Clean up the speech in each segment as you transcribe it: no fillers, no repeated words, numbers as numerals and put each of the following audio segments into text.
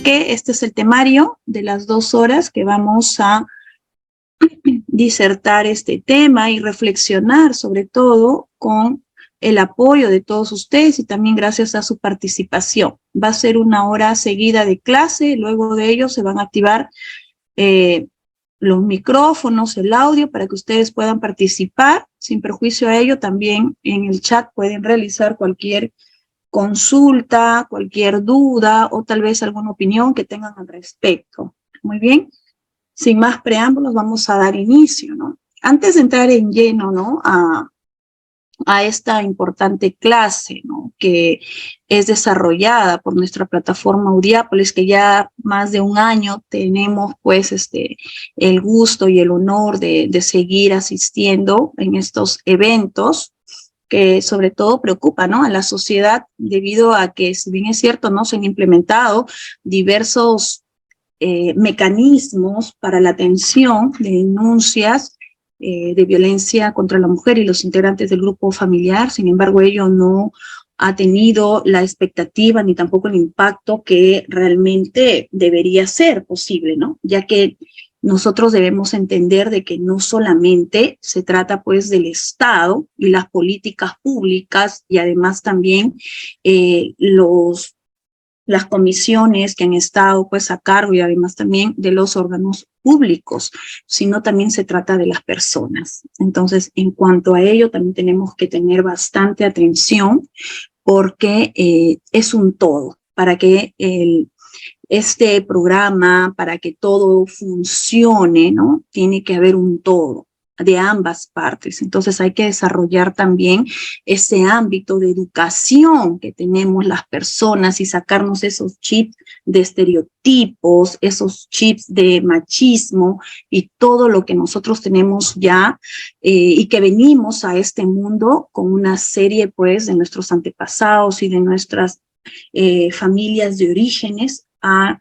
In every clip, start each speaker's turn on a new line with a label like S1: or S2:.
S1: que este es el temario de las 2 horas que vamos a disertar este tema y reflexionar sobre todo con el apoyo de todos ustedes y también gracias a su participación. Va a ser 1 hora seguida de clase, luego de ello se van a activar los micrófonos, el audio, para que ustedes puedan participar. Sin perjuicio a ello, también en el chat pueden realizar cualquier consulta, cualquier duda o tal vez alguna opinión que tengan al respecto. Muy bien, sin más preámbulos vamos a dar inicio, ¿no? Antes de entrar en lleno, ¿no?, a esta importante clase, ¿no?, que es desarrollada por nuestra plataforma Audiápolis, que ya más de 1 año tenemos pues el gusto y el honor de seguir asistiendo en estos eventos, que sobre todo preocupa, ¿no?, a la sociedad, debido a que, si bien es cierto, no se han implementado diversos mecanismos para la atención de denuncias de violencia contra la mujer y los integrantes del grupo familiar. Sin embargo, ello no ha tenido la expectativa ni tampoco el impacto que realmente debería ser posible, ¿no? Ya que nosotros debemos entender de que no solamente se trata pues del Estado y las políticas públicas y además también las comisiones que han estado pues a cargo y además también de los órganos públicos, sino también se trata de las personas. Entonces, en cuanto a ello, también tenemos que tener bastante atención porque es un todo para que este programa, para que todo funcione, ¿no?, tiene que haber un todo de ambas partes. Entonces hay que desarrollar también ese ámbito de educación que tenemos las personas y sacarnos esos chips de estereotipos, esos chips de machismo y todo lo que nosotros tenemos ya y que venimos a este mundo con una serie pues de nuestros antepasados y de nuestras familias de orígenes a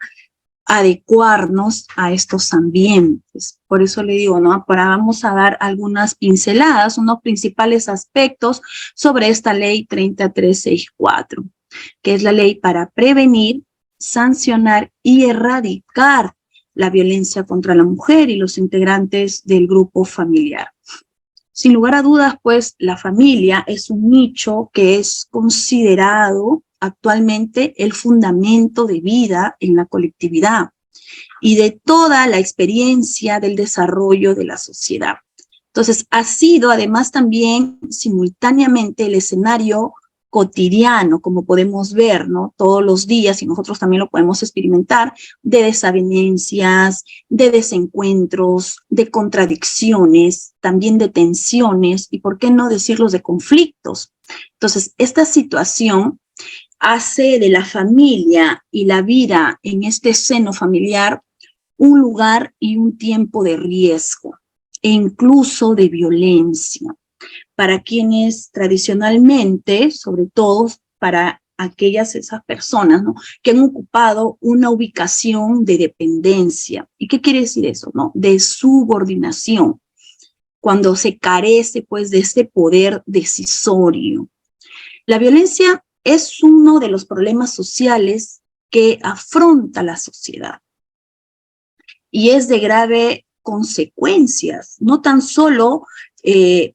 S1: adecuarnos a estos ambientes. Por eso le digo, ¿no?, ahora vamos a dar algunas pinceladas, unos principales aspectos sobre esta ley 30364, que es la ley para prevenir, sancionar y erradicar la violencia contra la mujer y los integrantes del grupo familiar. Sin lugar a dudas, pues, la familia es un nicho que es considerado actualmente el fundamento de vida en la colectividad y de toda la experiencia del desarrollo de la sociedad. Entonces, ha sido además también simultáneamente el escenario cotidiano, como podemos ver, ¿no?, todos los días, y nosotros también lo podemos experimentar, de desavenencias, de desencuentros, de contradicciones, también de tensiones, y por qué no decirlos, de conflictos. Entonces, esta situación hace de la familia y la vida en este seno familiar un lugar y un tiempo de riesgo e incluso de violencia para quienes tradicionalmente, sobre todo para esas personas, ¿no?, que han ocupado una ubicación de dependencia. ¿Y qué quiere decir eso, no? De subordinación, cuando se carece pues de este poder decisorio. La violencia es uno de los problemas sociales que afronta la sociedad y es de grave consecuencias, no tan solo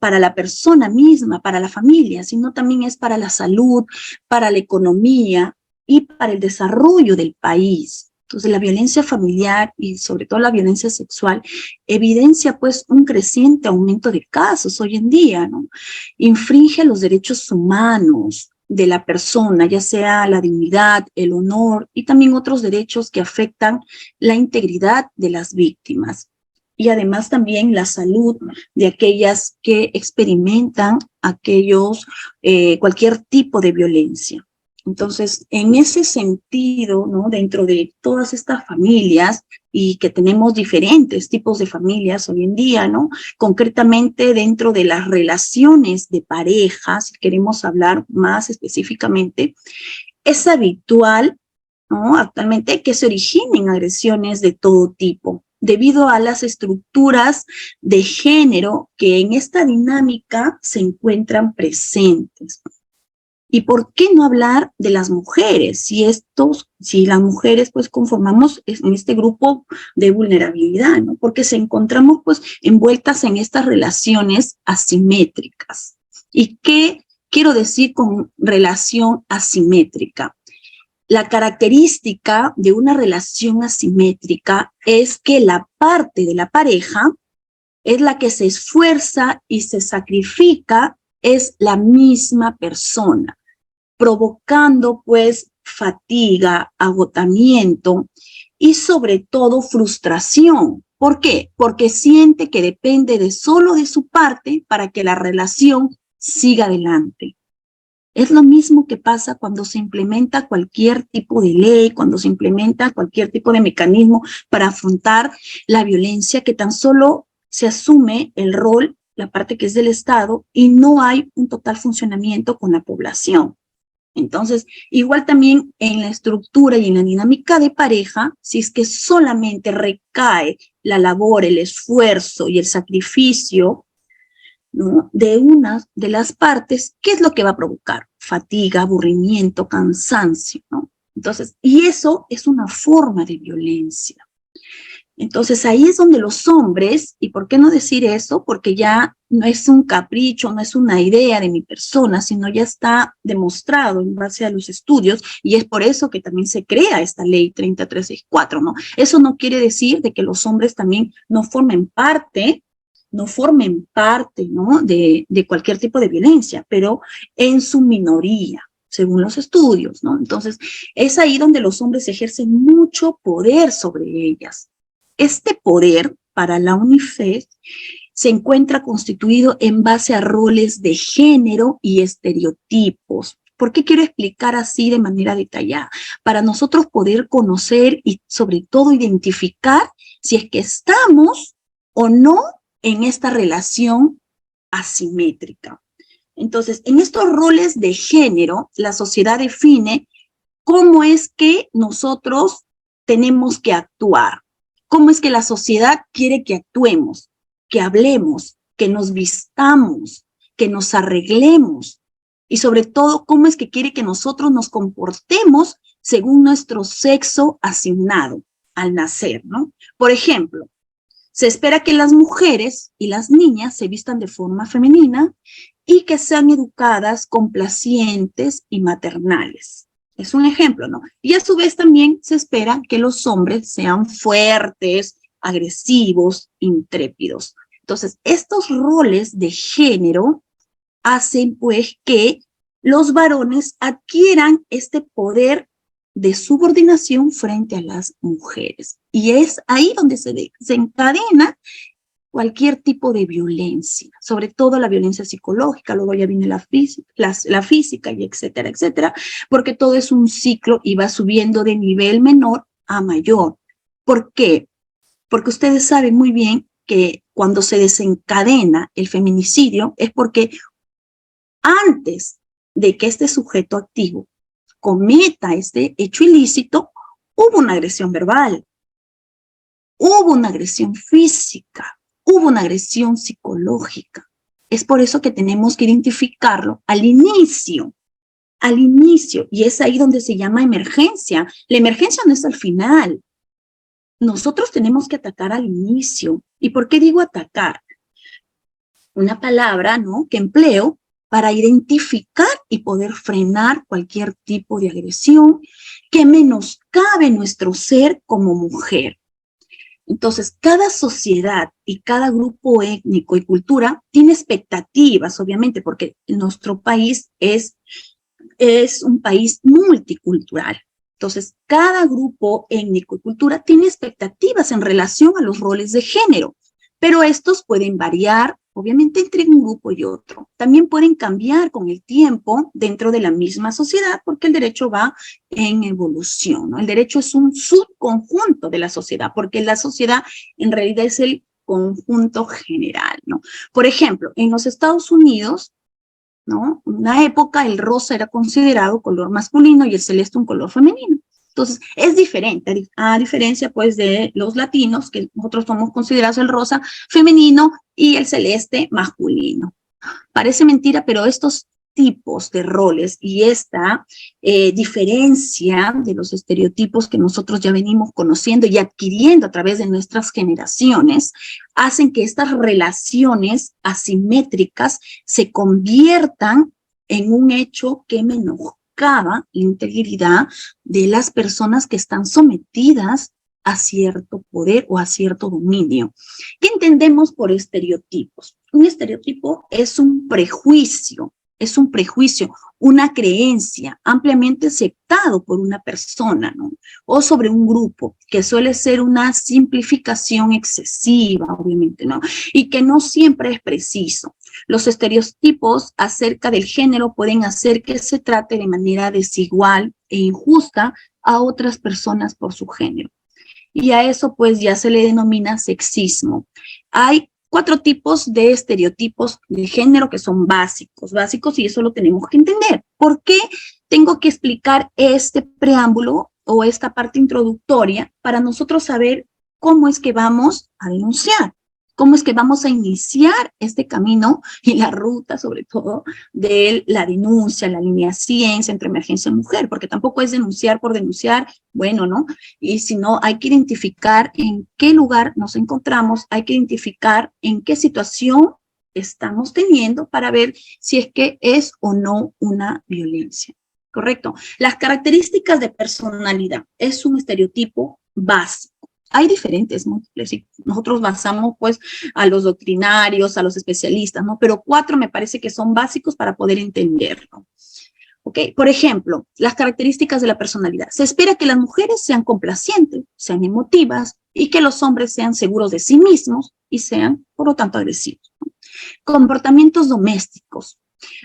S1: para la persona misma, para la familia, sino también es para la salud, para la economía y para el desarrollo del país. Entonces, la violencia familiar y sobre todo la violencia sexual evidencia pues un creciente aumento de casos hoy en día, ¿no? Infringe los derechos humanos de la persona, ya sea la dignidad, el honor y también otros derechos que afectan la integridad de las víctimas. Y además también la salud de aquellas que experimentan cualquier tipo de violencia. Entonces, en ese sentido, ¿no?, dentro de todas estas familias, y que tenemos diferentes tipos de familias hoy en día, ¿no?, concretamente dentro de las relaciones de pareja, si queremos hablar más específicamente, es habitual, ¿no?, actualmente que se originen agresiones de todo tipo, debido a las estructuras de género que en esta dinámica se encuentran presentes. ¿Y por qué no hablar de las mujeres? Si las mujeres pues conformamos en este grupo de vulnerabilidad, ¿no? Porque se encontramos pues envueltas en estas relaciones asimétricas. ¿Y qué quiero decir con relación asimétrica? La característica de una relación asimétrica es que la parte de la pareja es la que se esfuerza y se sacrifica, es la misma persona, provocando pues fatiga, agotamiento y sobre todo frustración. ¿Por qué? Porque siente que depende de solo de su parte para que la relación siga adelante. Es lo mismo que pasa cuando se implementa cualquier tipo de ley, cuando se implementa cualquier tipo de mecanismo para afrontar la violencia, que tan solo se asume el rol, la parte que es del Estado, y no hay un total funcionamiento con la población. Entonces, igual también en la estructura y en la dinámica de pareja, si es que solamente recae la labor, el esfuerzo y el sacrificio, ¿no?, de una de las partes, ¿qué es lo que va a provocar? Fatiga, aburrimiento, cansancio, ¿no? Entonces, y eso es una forma de violencia. Entonces, ahí es donde los hombres, ¿y por qué no decir eso? Porque ya no es un capricho, no es una idea de mi persona, sino ya está demostrado en base a los estudios, y es por eso que también se crea esta ley 30364, ¿no? Eso no quiere decir de que los hombres también no formen parte, ¿no? De cualquier tipo de violencia, pero en su minoría, según los estudios, ¿no? Entonces, es ahí donde los hombres ejercen mucho poder sobre ellas. Este poder, para la UNICEF, se encuentra constituido en base a roles de género y estereotipos. ¿Por qué quiero explicar así de manera detallada? Para nosotros poder conocer y sobre todo identificar si es que estamos o no en esta relación asimétrica. Entonces, en estos roles de género, la sociedad define cómo es que nosotros tenemos que actuar, cómo es que la sociedad quiere que actuemos, que hablemos, que nos vistamos, que nos arreglemos, y sobre todo, cómo es que quiere que nosotros nos comportemos según nuestro sexo asignado al nacer, ¿no? Por ejemplo, se espera que las mujeres y las niñas se vistan de forma femenina y que sean educadas, complacientes y maternales. Es un ejemplo, ¿no? Y a su vez también se espera que los hombres sean fuertes, agresivos, intrépidos. Entonces, estos roles de género hacen pues que los varones adquieran este poder de subordinación frente a las mujeres. Y es ahí donde se encadena cualquier tipo de violencia, sobre todo la violencia psicológica, luego ya viene la física y etcétera, etcétera, porque todo es un ciclo y va subiendo de nivel menor a mayor. ¿Por qué? Porque ustedes saben muy bien que cuando se desencadena el feminicidio es porque antes de que este sujeto activo cometa este hecho ilícito, hubo una agresión verbal, hubo una agresión física, hubo una agresión psicológica. Es por eso que tenemos que identificarlo al inicio, y es ahí donde se llama emergencia. La emergencia no es al final. Nosotros tenemos que atacar al inicio. ¿Y por qué digo atacar? Una palabra, ¿no?, que empleo para identificar y poder frenar cualquier tipo de agresión que menoscabe nuestro ser como mujer. Entonces, cada sociedad y cada grupo étnico y cultura tiene expectativas, obviamente, porque nuestro país es un país multicultural. Entonces, cada grupo étnico y cultura tiene expectativas en relación a los roles de género, pero estos pueden variar, obviamente, entre un grupo y otro. También pueden cambiar con el tiempo dentro de la misma sociedad, porque el derecho va en evolución, ¿no? El derecho es un subconjunto de la sociedad, porque la sociedad en realidad es el conjunto general, ¿no? Por ejemplo, en los Estados Unidos, ¿no?, en una época el rosa era considerado color masculino y el celeste un color femenino. Entonces, es diferente, a diferencia pues de los latinos, que nosotros somos considerados el rosa femenino y el celeste masculino. Parece mentira, pero estos tipos de roles y esta diferencia de los estereotipos que nosotros ya venimos conociendo y adquiriendo a través de nuestras generaciones, hacen que estas relaciones asimétricas se conviertan en un hecho que menoscaba la integridad de las personas que están sometidas a cierto poder o a cierto dominio. ¿Qué entendemos por estereotipos? Un estereotipo es un prejuicio, una creencia ampliamente aceptado por una persona, ¿no? O sobre un grupo, que suele ser una simplificación excesiva, obviamente, ¿no? Y que no siempre es preciso. Los estereotipos acerca del género pueden hacer que se trate de manera desigual e injusta a otras personas por su género. Y a eso pues ya se le denomina sexismo. Hay 4 tipos de estereotipos de género que son básicos, y eso lo tenemos que entender. ¿Por qué tengo que explicar este preámbulo o esta parte introductoria para nosotros saber cómo es que vamos a denunciar? ¿Cómo es que vamos a iniciar este camino y la ruta, sobre todo, de la denuncia, la línea 100, Centro de Emergencia Mujer? Porque tampoco es denunciar por denunciar, bueno, ¿no? Y si no, hay que identificar en qué lugar nos encontramos, hay que identificar en qué situación estamos teniendo para ver si es que es o no una violencia. ¿Correcto? Las características de personalidad es un estereotipo básico. Hay diferentes, ¿no? Nosotros basamos pues a los doctrinarios, a los especialistas, ¿no? Pero 4 me parece que son básicos para poder entenderlo. ¿Ok? Por ejemplo, las características de la personalidad. Se espera que las mujeres sean complacientes, sean emotivas y que los hombres sean seguros de sí mismos y sean, por lo tanto, agresivos, ¿no? Comportamientos domésticos.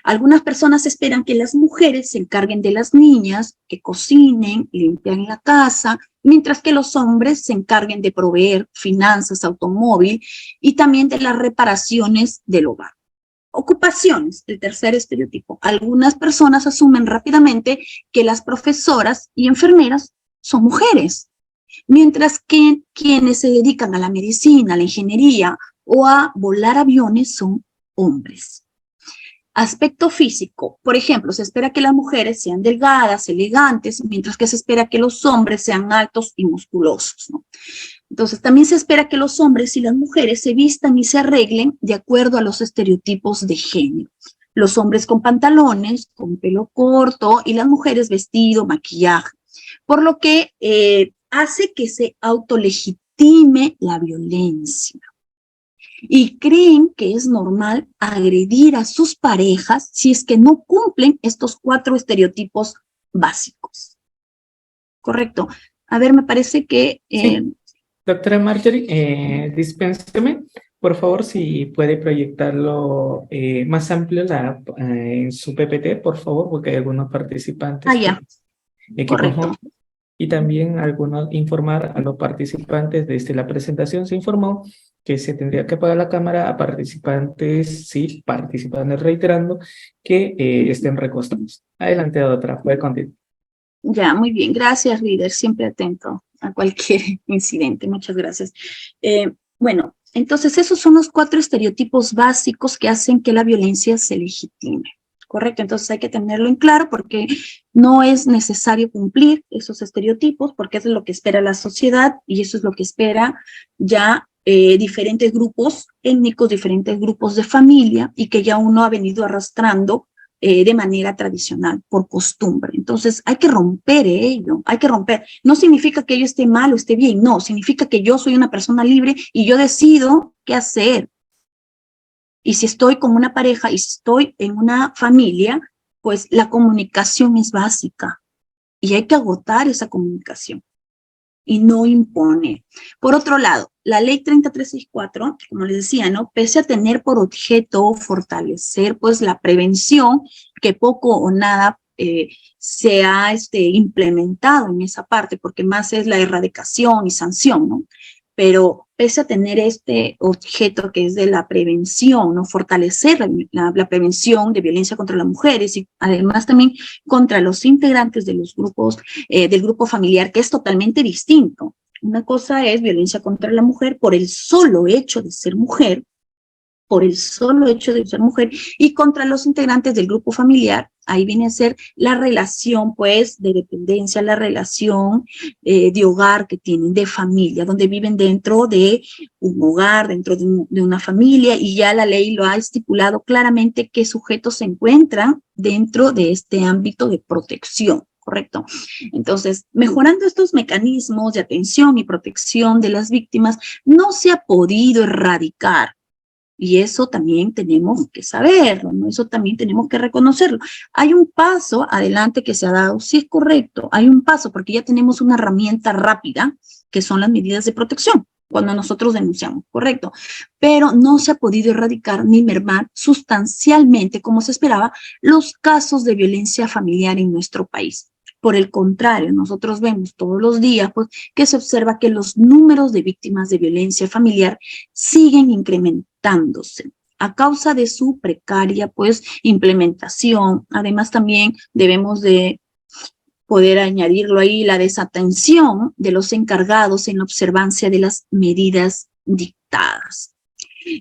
S1: Algunas personas esperan que las mujeres se encarguen de las niñas, que cocinen, limpian la casa, mientras que los hombres se encarguen de proveer finanzas, automóvil y también de las reparaciones del hogar. Ocupaciones, el tercer estereotipo. Algunas personas asumen rápidamente que las profesoras y enfermeras son mujeres, mientras que quienes se dedican a la medicina, a la ingeniería o a volar aviones son hombres. Aspecto físico, por ejemplo, se espera que las mujeres sean delgadas, elegantes, mientras que se espera que los hombres sean altos y musculosos, ¿no? Entonces, también se espera que los hombres y las mujeres se vistan y se arreglen de acuerdo a los estereotipos de género. Los hombres con pantalones, con pelo corto, y las mujeres vestido, maquillaje. Por lo que hace que se autolegitime la violencia. Y creen que es normal agredir a sus parejas si es que no cumplen estos 4 estereotipos básicos. ¿Correcto? A ver, me parece que...
S2: Sí. Doctora Marjorie, dispénseme, por favor, si puede proyectarlo más amplio en su PPT, por favor, porque hay algunos participantes
S1: ya,
S2: equipos
S1: correcto.
S2: móviles. Y también informar a los participantes desde la presentación se informó que se tendría que apagar la cámara a participantes, sí, participantes reiterando que estén recostados. Adelante, doctora, puede continuar.
S1: Ya, muy bien. Gracias, líder. Siempre atento a cualquier incidente. Muchas gracias. Bueno, entonces esos son los 4 estereotipos básicos que hacen que la violencia se legitime. Correcto, entonces hay que tenerlo en claro porque no es necesario cumplir esos estereotipos porque eso es lo que espera la sociedad y eso es lo que espera ya diferentes grupos étnicos, diferentes grupos de familia y que ya uno ha venido arrastrando de manera tradicional, por costumbre. Entonces hay que romper ello, hay que romper. No significa que yo esté mal o esté bien, no, significa que yo soy una persona libre y yo decido qué hacer. Y si estoy con una pareja y si estoy en una familia, pues la comunicación es básica y hay que agotar esa comunicación y no impone. Por otro lado, la ley 3364, como les decía, ¿no? Pese a tener por objeto fortalecer pues la prevención, que poco o nada se ha implementado en esa parte, porque más es la erradicación y sanción, ¿no? Pero pese a tener este objeto que es de la prevención, ¿no? Fortalecer la prevención de violencia contra las mujeres y además también contra los integrantes de los grupos, del grupo familiar, que es totalmente distinto. Una cosa es violencia contra la mujer por el solo hecho de ser mujer por el solo hecho de ser mujer, y contra los integrantes del grupo familiar, ahí viene a ser la relación, pues, de dependencia, la relación de hogar que tienen, de familia, donde viven dentro de un hogar, dentro de una familia, y ya la ley lo ha estipulado claramente qué sujetos se encuentran dentro de este ámbito de protección. ¿Correcto? Entonces, mejorando estos mecanismos de atención y protección de las víctimas, no se ha podido erradicar. Y eso también tenemos que saberlo, ¿no? Eso también tenemos que reconocerlo. Hay un paso adelante que se ha dado, sí es correcto, hay un paso porque ya tenemos una herramienta rápida, que son las medidas de protección, cuando nosotros denunciamos, correcto. Pero no se ha podido erradicar ni mermar sustancialmente, como se esperaba, los casos de violencia familiar en nuestro país. Por el contrario, nosotros vemos todos los días pues, que se observa que los números de víctimas de violencia familiar siguen incrementándose a causa de su precaria pues, implementación. Además, también debemos de poder añadirlo ahí la desatención de los encargados en la observancia de las medidas dictadas.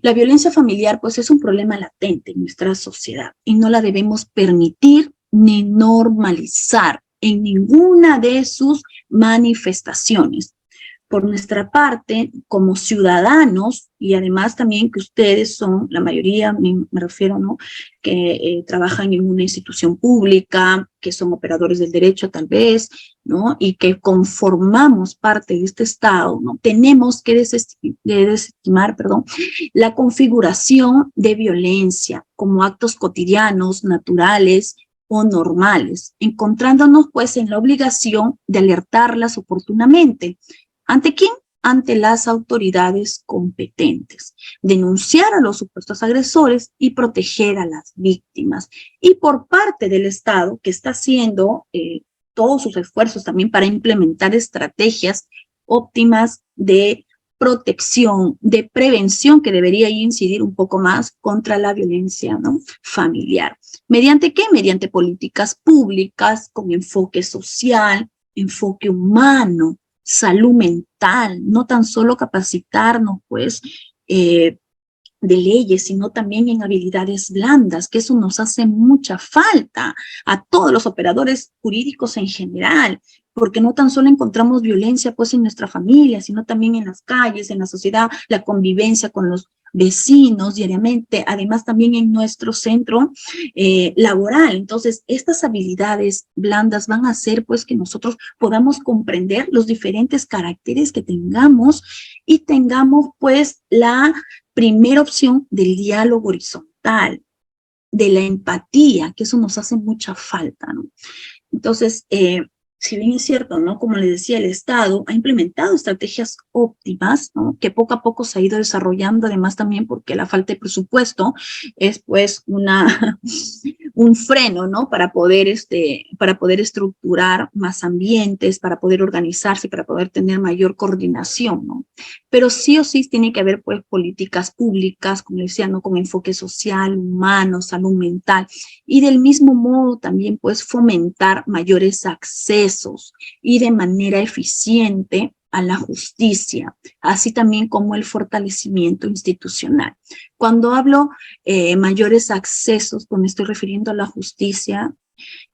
S1: La violencia familiar pues, es un problema latente en nuestra sociedad y no la debemos permitir ni normalizar en ninguna de sus manifestaciones. Por nuestra parte, como ciudadanos, y además también que ustedes son, la mayoría, me refiero, ¿no?, que trabajan en una institución pública, que son operadores del derecho tal vez, ¿no?, y que conformamos parte de este Estado, ¿no?, tenemos que desestimar, la configuración de violencia como actos cotidianos, naturales, o normales, encontrándonos pues en la obligación de alertarlas oportunamente. ¿Ante quién? Ante las autoridades competentes, denunciar a los supuestos agresores y proteger a las víctimas. Y por parte del Estado, que está haciendo todos sus esfuerzos también para implementar estrategias óptimas de protección, de prevención, que debería incidir un poco más contra la violencia, ¿no?, familiar. ¿Mediante qué? Mediante políticas públicas con enfoque social, enfoque humano, salud mental, no tan solo capacitarnos, pues, de leyes, sino también en habilidades blandas, que eso nos hace mucha falta a todos los operadores jurídicos en general, porque no tan solo encontramos violencia pues en nuestra familia, sino también en las calles, en la sociedad, la convivencia con los vecinos diariamente, además también en nuestro centro laboral. Entonces, estas habilidades blandas van a hacer pues que nosotros podamos comprender los diferentes caracteres que tengamos y tengamos pues la primera opción del diálogo horizontal, de la empatía, que eso nos hace mucha falta, ¿no? Entonces, si bien es cierto, ¿no?, como les decía, el Estado ha implementado estrategias óptimas, ¿no?, que poco a poco se ha ido desarrollando, además también porque la falta de presupuesto es pues un freno, ¿no?, para poder estructurar más ambientes, para poder organizarse, para poder tener mayor coordinación, ¿no? Pero sí o sí tiene que haber pues políticas públicas, como decía, ¿no?, con enfoque social, humano, salud mental, y del mismo modo también pues fomentar mayores accesos y de manera eficiente a la justicia, así también como el fortalecimiento institucional. Cuando hablo mayores accesos, pues me estoy refiriendo a la justicia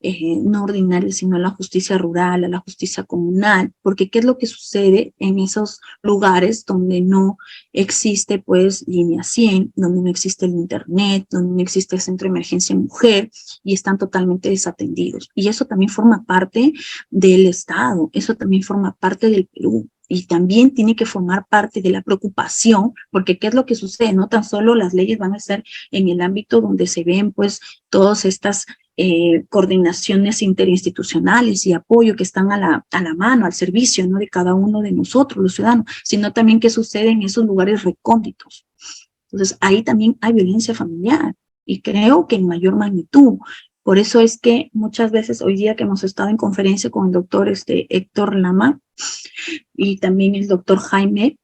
S1: no ordinaria, sino a la justicia rural, a la justicia comunal, porque ¿qué es lo que sucede en esos lugares donde no existe pues línea 100, donde no existe el internet, donde no existe el centro de emergencia mujer y están totalmente desatendidos? Y eso también forma parte del Estado, eso también forma parte del Perú. Y también tiene que formar parte de la preocupación, porque ¿qué es lo que sucede? No tan solo las leyes van a ser en el ámbito donde se ven pues todas estas coordinaciones interinstitucionales y apoyo que están a la mano, al servicio, ¿no?, de cada uno de nosotros, los ciudadanos, sino también qué sucede en esos lugares recónditos. Entonces, ahí también hay violencia familiar, y creo que en mayor magnitud. Por eso es que muchas veces hoy día que hemos estado en conferencia con el doctor Héctor Lama y también el doctor Jaime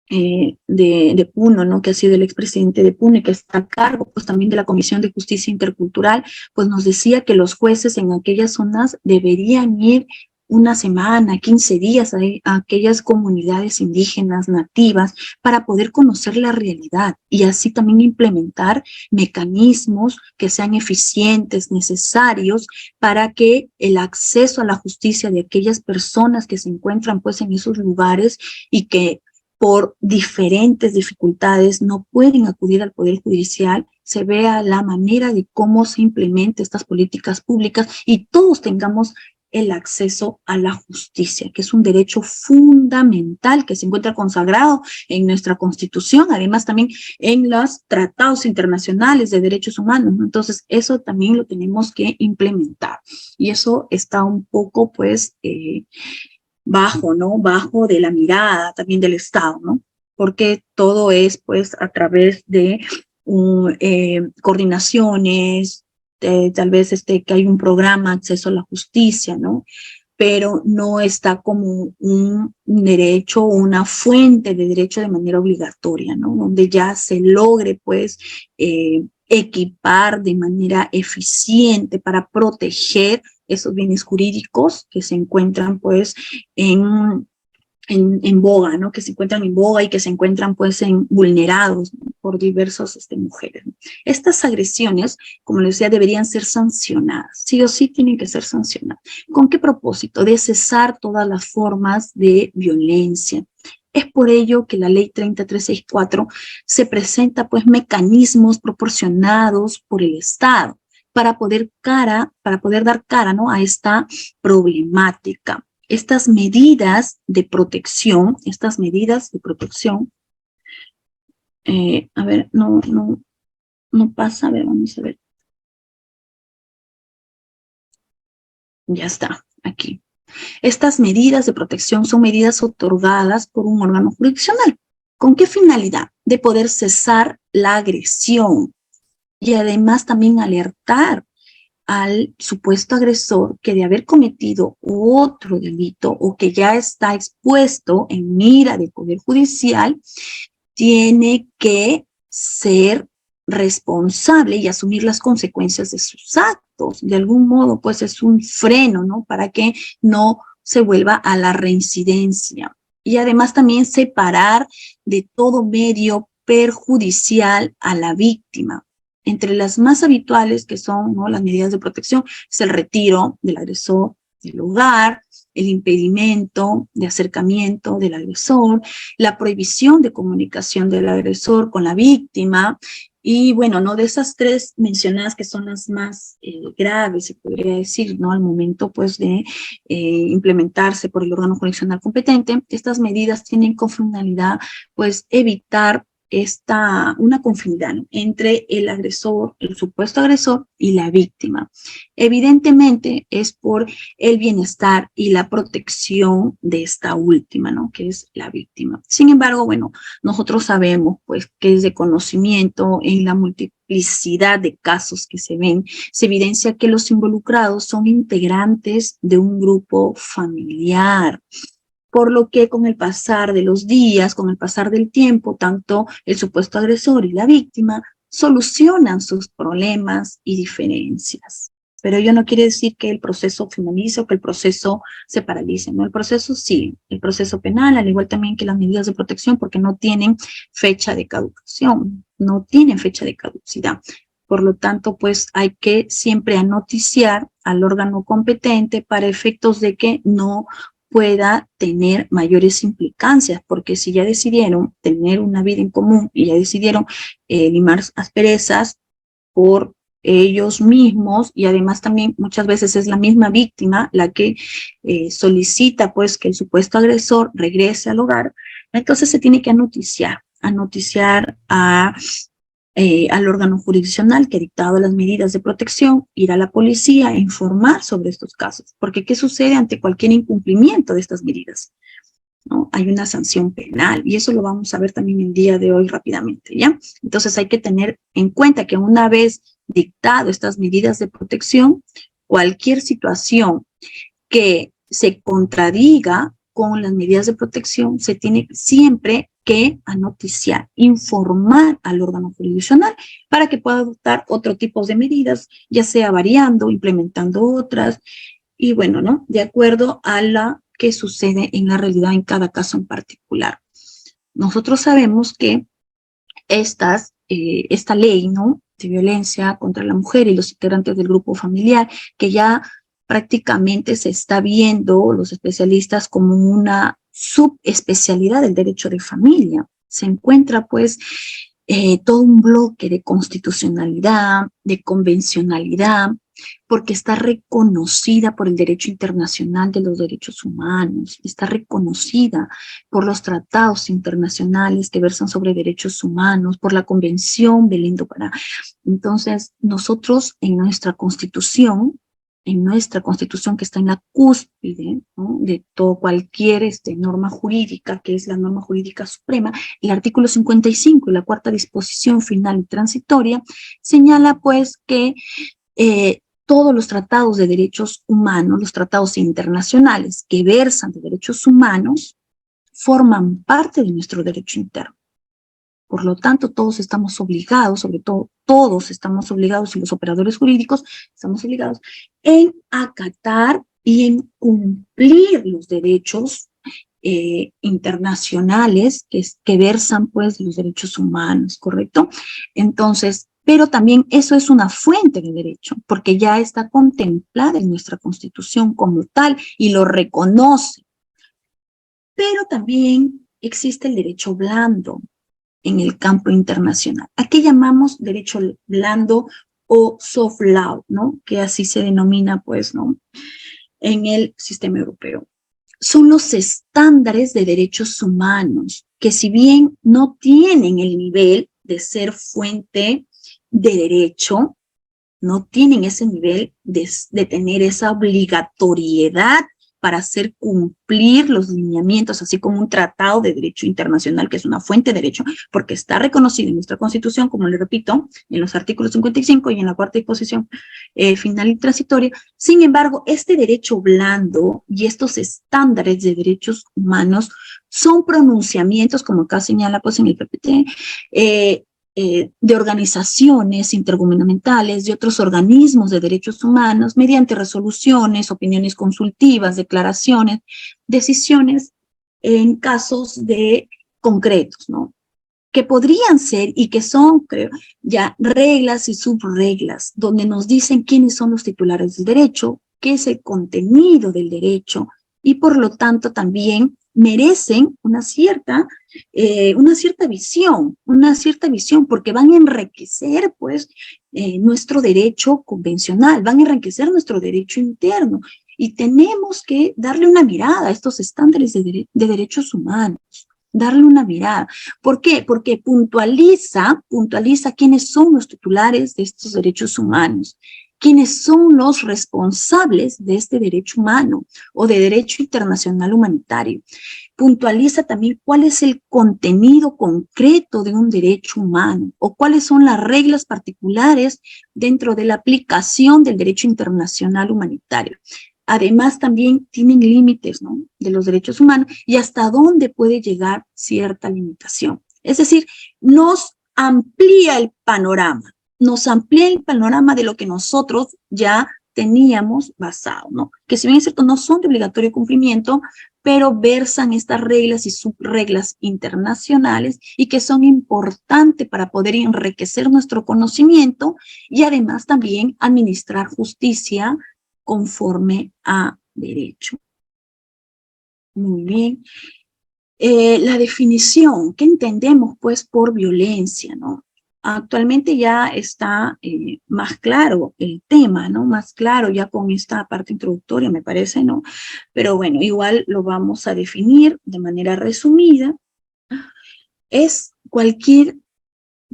S1: de Puno, ¿no?, que ha sido el expresidente de Puno y que está a cargo pues también de la Comisión de Justicia Intercultural, pues nos decía que los jueces en aquellas zonas deberían ir una semana, 15 días a aquellas comunidades indígenas nativas para poder conocer la realidad y así también implementar mecanismos que sean eficientes, necesarios para que el acceso a la justicia de aquellas personas que se encuentran pues en esos lugares y que por diferentes dificultades no pueden acudir al Poder Judicial, se vea la manera de cómo se implementan estas políticas públicas y todos tengamos el acceso a la justicia, que es un derecho fundamental que se encuentra consagrado en nuestra Constitución, además también en los tratados internacionales de derechos humanos, ¿no? Entonces, eso también lo tenemos que implementar. Y eso está un poco, pues, bajo, ¿no? Bajo de la mirada también del Estado, ¿no? Porque todo es, pues, a través de coordinaciones, tal vez que hay un programa acceso a la justicia, ¿no? Pero no está como un derecho o una fuente de derecho de manera obligatoria, ¿no? Donde ya se logre, pues, equipar de manera eficiente para proteger esos bienes jurídicos que se encuentran, pues, en boga, ¿no? Que se encuentran en boga y que se encuentran, pues, vulnerados, ¿no? Por diversas mujeres, ¿no? Estas agresiones, como les decía, deberían ser sancionadas. Sí o sí tienen que ser sancionadas. ¿Con qué propósito? De cesar todas las formas de violencia. Es por ello que la ley 30364 se presenta, pues, mecanismos proporcionados por el Estado para poder dar cara, ¿no? A esta problemática. Estas medidas de protección, a ver, no pasa, a ver, vamos a ver. Ya está, aquí. Estas medidas de protección son medidas otorgadas por un órgano jurisdiccional. ¿Con qué finalidad? De poder cesar la agresión y además también alertar al supuesto agresor que de haber cometido otro delito o que ya está expuesto en mira del Poder Judicial, tiene que ser responsable y asumir las consecuencias de sus actos. De algún modo, pues es un freno, ¿no? Para que no se vuelva a la reincidencia. Y además también separar de todo medio perjudicial a la víctima. Entre las más habituales, que son, ¿no?, las medidas de protección, es el retiro del agresor del lugar, el impedimento de acercamiento del agresor, la prohibición de comunicación del agresor con la víctima, y bueno, ¿no?, de esas tres mencionadas que son las más graves, se podría decir, ¿no?, al momento, pues, de implementarse por el órgano jurisdiccional competente, estas medidas tienen como finalidad, pues, evitar una confinidad, ¿no?, entre el agresor, el supuesto agresor y la víctima. Evidentemente es por el bienestar y la protección de esta última, ¿no?, que es la víctima. Sin embargo, bueno, nosotros sabemos, pues, que es de conocimiento en la multiplicidad de casos que se ven, se evidencia que los involucrados son integrantes de un grupo familiar, por lo que con el pasar de los días, con el pasar del tiempo, tanto el supuesto agresor y la víctima solucionan sus problemas y diferencias. Pero ello no quiere decir que el proceso finalice o que el proceso se paralice, ¿no? El proceso sigue, el proceso penal, al igual también que las medidas de protección, porque no tienen fecha de caducación, no tienen fecha de caducidad. Por lo tanto, pues hay que siempre anoticiar al órgano competente para efectos de que no pueda tener mayores implicancias, porque si ya decidieron tener una vida en común y ya decidieron limar asperezas por ellos mismos, y además también muchas veces es la misma víctima la que solicita, pues, que el supuesto agresor regrese al hogar, entonces se tiene que anoticiar al órgano jurisdiccional que ha dictado las medidas de protección, ir a la policía e informar sobre estos casos. Porque ¿qué sucede ante cualquier incumplimiento de estas medidas? ¿No? Hay una sanción penal y eso lo vamos a ver también el día de hoy rápidamente, ¿ya? Entonces hay que tener en cuenta que una vez dictado estas medidas de protección, cualquier situación que se contradiga con las medidas de protección se tiene siempre que anoticiar, informar al órgano jurisdiccional para que pueda adoptar otro tipo de medidas, ya sea variando, implementando otras, y bueno, ¿no? De acuerdo a lo que sucede en la realidad en cada caso en particular. Nosotros sabemos que esta ley, ¿no?, de violencia contra la mujer y los integrantes del grupo familiar, que ya prácticamente se está viendo los especialistas como una subespecialidad del derecho de familia. Se encuentra pues todo un bloque de constitucionalidad, de convencionalidad, porque está reconocida por el derecho internacional de los derechos humanos, está reconocida por los tratados internacionales que versan sobre derechos humanos, por la Convención Belém do Pará. Entonces, nosotros en nuestra Constitución que está en la cúspide, ¿no?, de todo cualquier norma jurídica, que es la norma jurídica suprema, el artículo 55 y la cuarta disposición final y transitoria, señala pues que todos los tratados de derechos humanos, los tratados internacionales que versan de derechos humanos, forman parte de nuestro derecho interno. Por lo tanto, todos estamos obligados, sobre todo todos estamos obligados, y los operadores jurídicos estamos obligados en acatar y en cumplir los derechos internacionales que versan pues de los derechos humanos, ¿correcto? Entonces, pero también eso es una fuente de derecho, porque ya está contemplada en nuestra Constitución como tal y lo reconoce. Pero también existe el derecho blando en el campo internacional. ¿A qué llamamos derecho blando o soft law, ¿no?, que así se denomina pues, ¿no?, en el sistema europeo? Son los estándares de derechos humanos, que si bien no tienen el nivel de ser fuente de derecho, no tienen ese nivel de tener esa obligatoriedad para hacer cumplir los lineamientos, así como un tratado de derecho internacional, que es una fuente de derecho, porque está reconocido en nuestra Constitución, como le repito, en los artículos 55 y en la cuarta disposición final y transitoria. Sin embargo, este derecho blando y estos estándares de derechos humanos son pronunciamientos, como acá señala pues en el PPT, de organizaciones intergubernamentales, de otros organismos de derechos humanos, mediante resoluciones, opiniones consultivas, declaraciones, decisiones en casos de concretos, ¿no?, que podrían ser y que son, creo, ya reglas y subreglas, donde nos dicen quiénes son los titulares del derecho, qué es el contenido del derecho, y por lo tanto también merecen una cierta visión, porque van a enriquecer, pues, nuestro derecho convencional, van a enriquecer nuestro derecho interno, y tenemos que darle una mirada a estos estándares de derechos humanos, darle una mirada. ¿Por qué? Porque puntualiza quiénes son los titulares de estos derechos humanos, quiénes son los responsables de este derecho humano o de derecho internacional humanitario. Puntualiza también cuál es el contenido concreto de un derecho humano o cuáles son las reglas particulares dentro de la aplicación del derecho internacional humanitario. Además, también tienen límites, ¿no?, de los derechos humanos y hasta dónde puede llegar cierta limitación. Es decir, nos amplía el panorama de lo que nosotros ya teníamos basado, ¿no? Que si bien es cierto, no son de obligatorio cumplimiento, pero versan estas reglas y subreglas internacionales y que son importantes para poder enriquecer nuestro conocimiento y además también administrar justicia conforme a derecho. Muy bien. La definición, ¿qué entendemos pues por violencia, no? Actualmente ya está más claro el tema, ¿no? Más claro ya con esta parte introductoria, me parece, ¿no? Pero bueno, igual lo vamos a definir de manera resumida. Es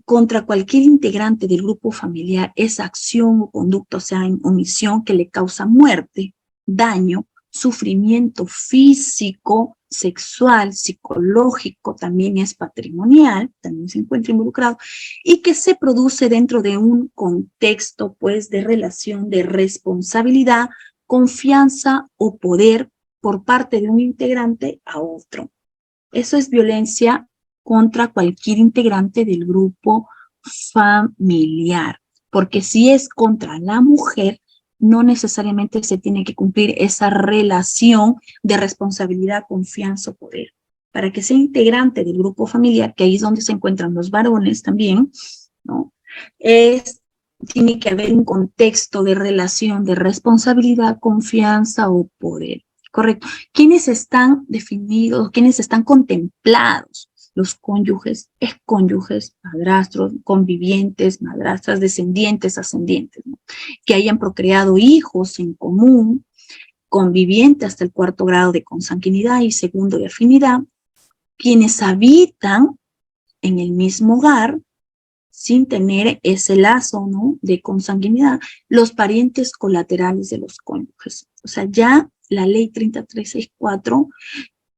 S1: contra cualquier integrante del grupo familiar, esa acción o conducta, o sea, en omisión que le causa muerte, daño, sufrimiento físico, sexual, psicológico, también es patrimonial, también se encuentra involucrado, y que se produce dentro de un contexto, pues, de relación de responsabilidad, confianza o poder por parte de un integrante a otro. Eso es violencia contra cualquier integrante del grupo familiar, porque si es contra la mujer, no necesariamente se tiene que cumplir esa relación de responsabilidad, confianza o poder. Para que sea integrante del grupo familiar, que ahí es donde se encuentran los varones también, ¿no? Tiene que haber un contexto de relación de responsabilidad, confianza o poder. Correcto. ¿Quiénes están definidos, quiénes están contemplados? Los cónyuges, excónyuges, padrastros, convivientes, madrastras, descendientes, ascendientes, ¿no? Que hayan procreado hijos en común, conviviente hasta el 4º grado de consanguinidad y 2º de afinidad, quienes habitan en el mismo hogar sin tener ese lazo, ¿no?, de consanguinidad, los parientes colaterales de los cónyuges. O sea, ya la ley 3364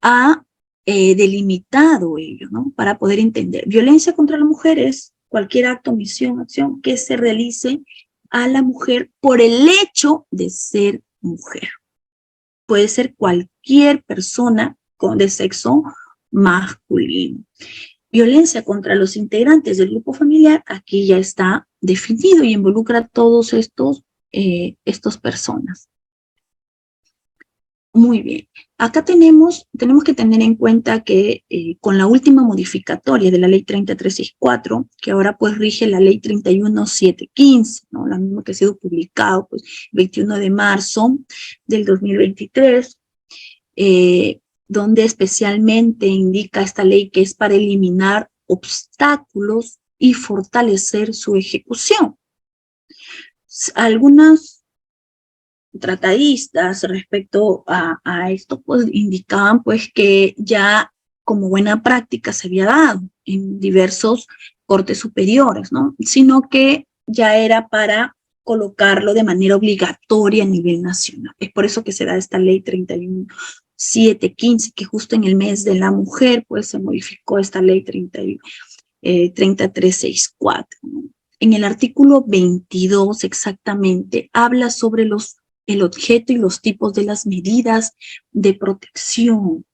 S1: ha delimitado ello, ¿no?, para poder entender. Violencia contra la mujer es cualquier acto, omisión, acción que se realice a la mujer por el hecho de ser mujer. Puede ser cualquier persona de sexo masculino. Violencia contra los integrantes del grupo familiar, aquí ya está definido y involucra a todos estos personas. Muy bien. Acá tenemos que tener en cuenta que con la última modificatoria de la ley 3364, que ahora pues rige la ley 31715, ¿no?, la misma que ha sido publicado pues 21 de marzo del 2023, donde especialmente indica esta ley que es para eliminar obstáculos y fortalecer su ejecución. Algunas tratadistas respecto a esto pues indicaban pues que ya como buena práctica se había dado en diversos cortes superiores, ¿no?, sino que ya era para colocarlo de manera obligatoria a nivel nacional. Es por eso que se da esta ley 31.715, que justo en el mes de la mujer pues se modificó esta ley 3364, ¿no? En el artículo 22 exactamente habla sobre el objeto y los tipos de las medidas de protección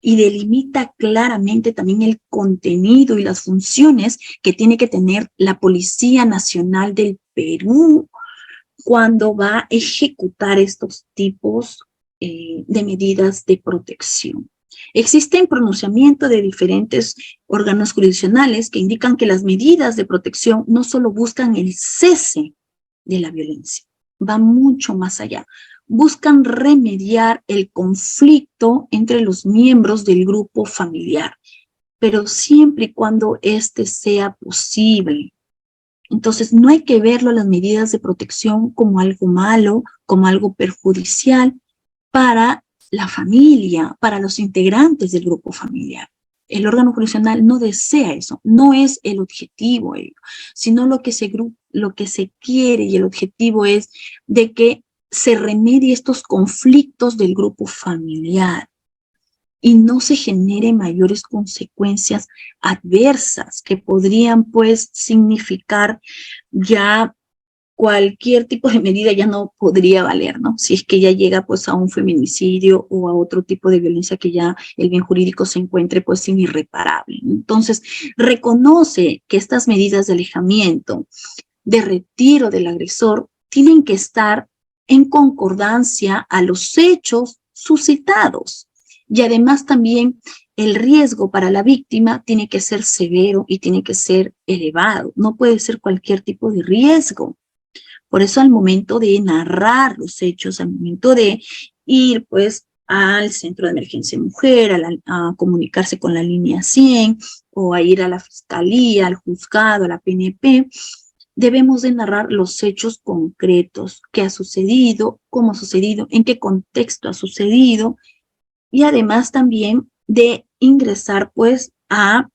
S1: y delimita claramente también el contenido y las funciones que tiene que tener la Policía Nacional del Perú cuando va a ejecutar estos tipos de medidas de protección. Existen pronunciamientos de diferentes órganos jurisdiccionales que indican que las medidas de protección no solo buscan el cese de la violencia, va mucho más allá. Buscan remediar el conflicto entre los miembros del grupo familiar, pero siempre y cuando éste sea posible. Entonces, no hay que verlo las medidas de protección como algo malo, como algo perjudicial para la familia, para los integrantes del grupo familiar. El órgano jurisdiccional no desea eso, no es el objetivo ello, sino lo que se quiere y el objetivo es de que se remedie estos conflictos del grupo familiar y no se genere mayores consecuencias adversas que podrían pues significar ya cualquier tipo de medida ya no podría valer, ¿no? Si es que ya llega pues a un feminicidio o a otro tipo de violencia que ya el bien jurídico se encuentre pues irreparable. Entonces, reconoce que estas medidas de alejamiento, de retiro del agresor, tienen que estar en concordancia a los hechos suscitados. Y además también el riesgo para la víctima tiene que ser severo y tiene que ser elevado. No puede ser cualquier tipo de riesgo. Por eso al momento de narrar los hechos, al momento de ir pues al centro de emergencia de mujer, a comunicarse con la línea 100 o a ir a la fiscalía, al juzgado, a la PNP, debemos de narrar los hechos concretos, qué ha sucedido, cómo ha sucedido, en qué contexto ha sucedido y además también de ingresar pues a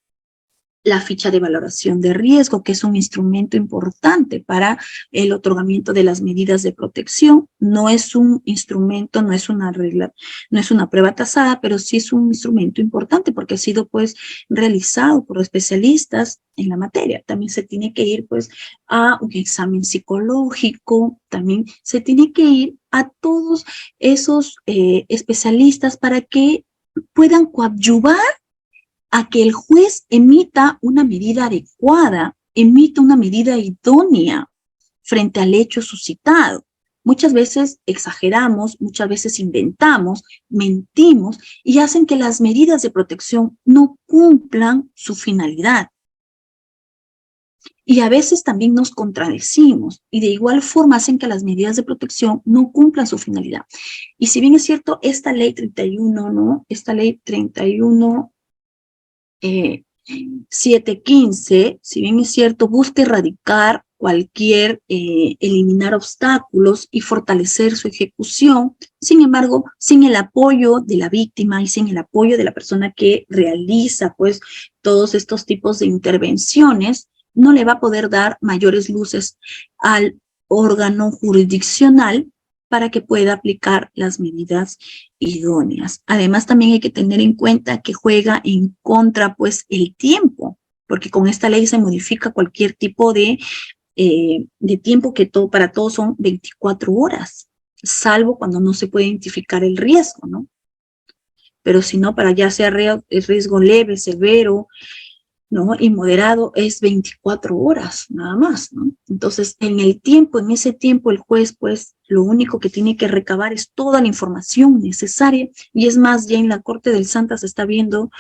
S1: la ficha de valoración de riesgo, que es un instrumento importante para el otorgamiento de las medidas de protección. No es un instrumento, no es una regla, no es una prueba tasada, pero sí es un instrumento importante porque ha sido pues realizado por especialistas en la materia. También se tiene que ir pues a un examen psicológico, también se tiene que ir a todos esos especialistas para que puedan coadyuvar a que el juez emita una medida adecuada, emita una medida idónea frente al hecho suscitado. muchas veces exageramos, muchas veces inventamos, mentimos y hacen que las medidas de protección no cumplan su finalidad. Y a veces también nos contradecimos y de igual forma hacen que las medidas de protección no cumplan su finalidad. Y si bien es cierto, esta ley 31, ¿no? Esta ley 31, 715, si bien es cierto, busca erradicar cualquier, eliminar obstáculos y fortalecer su ejecución. Sin embargo, sin el apoyo de la víctima y sin el apoyo de la persona que realiza, pues, todos estos tipos de intervenciones, no le va a poder dar mayores luces al órgano jurisdiccional para que pueda aplicar las medidas idóneas. Además, también hay que tener en cuenta que juega en contra, pues, el tiempo, porque con esta ley se modifica cualquier tipo de tiempo que para todos son 24 horas, salvo cuando no se puede identificar el riesgo, ¿no? Pero si no, para ya sea el riesgo leve, severo, ¿no? Y moderado es 24 horas, nada más, ¿no? Entonces, en ese tiempo, el juez, pues, lo único que tiene que recabar es toda la información necesaria, y es más, ya en la Corte del Santa se está viendo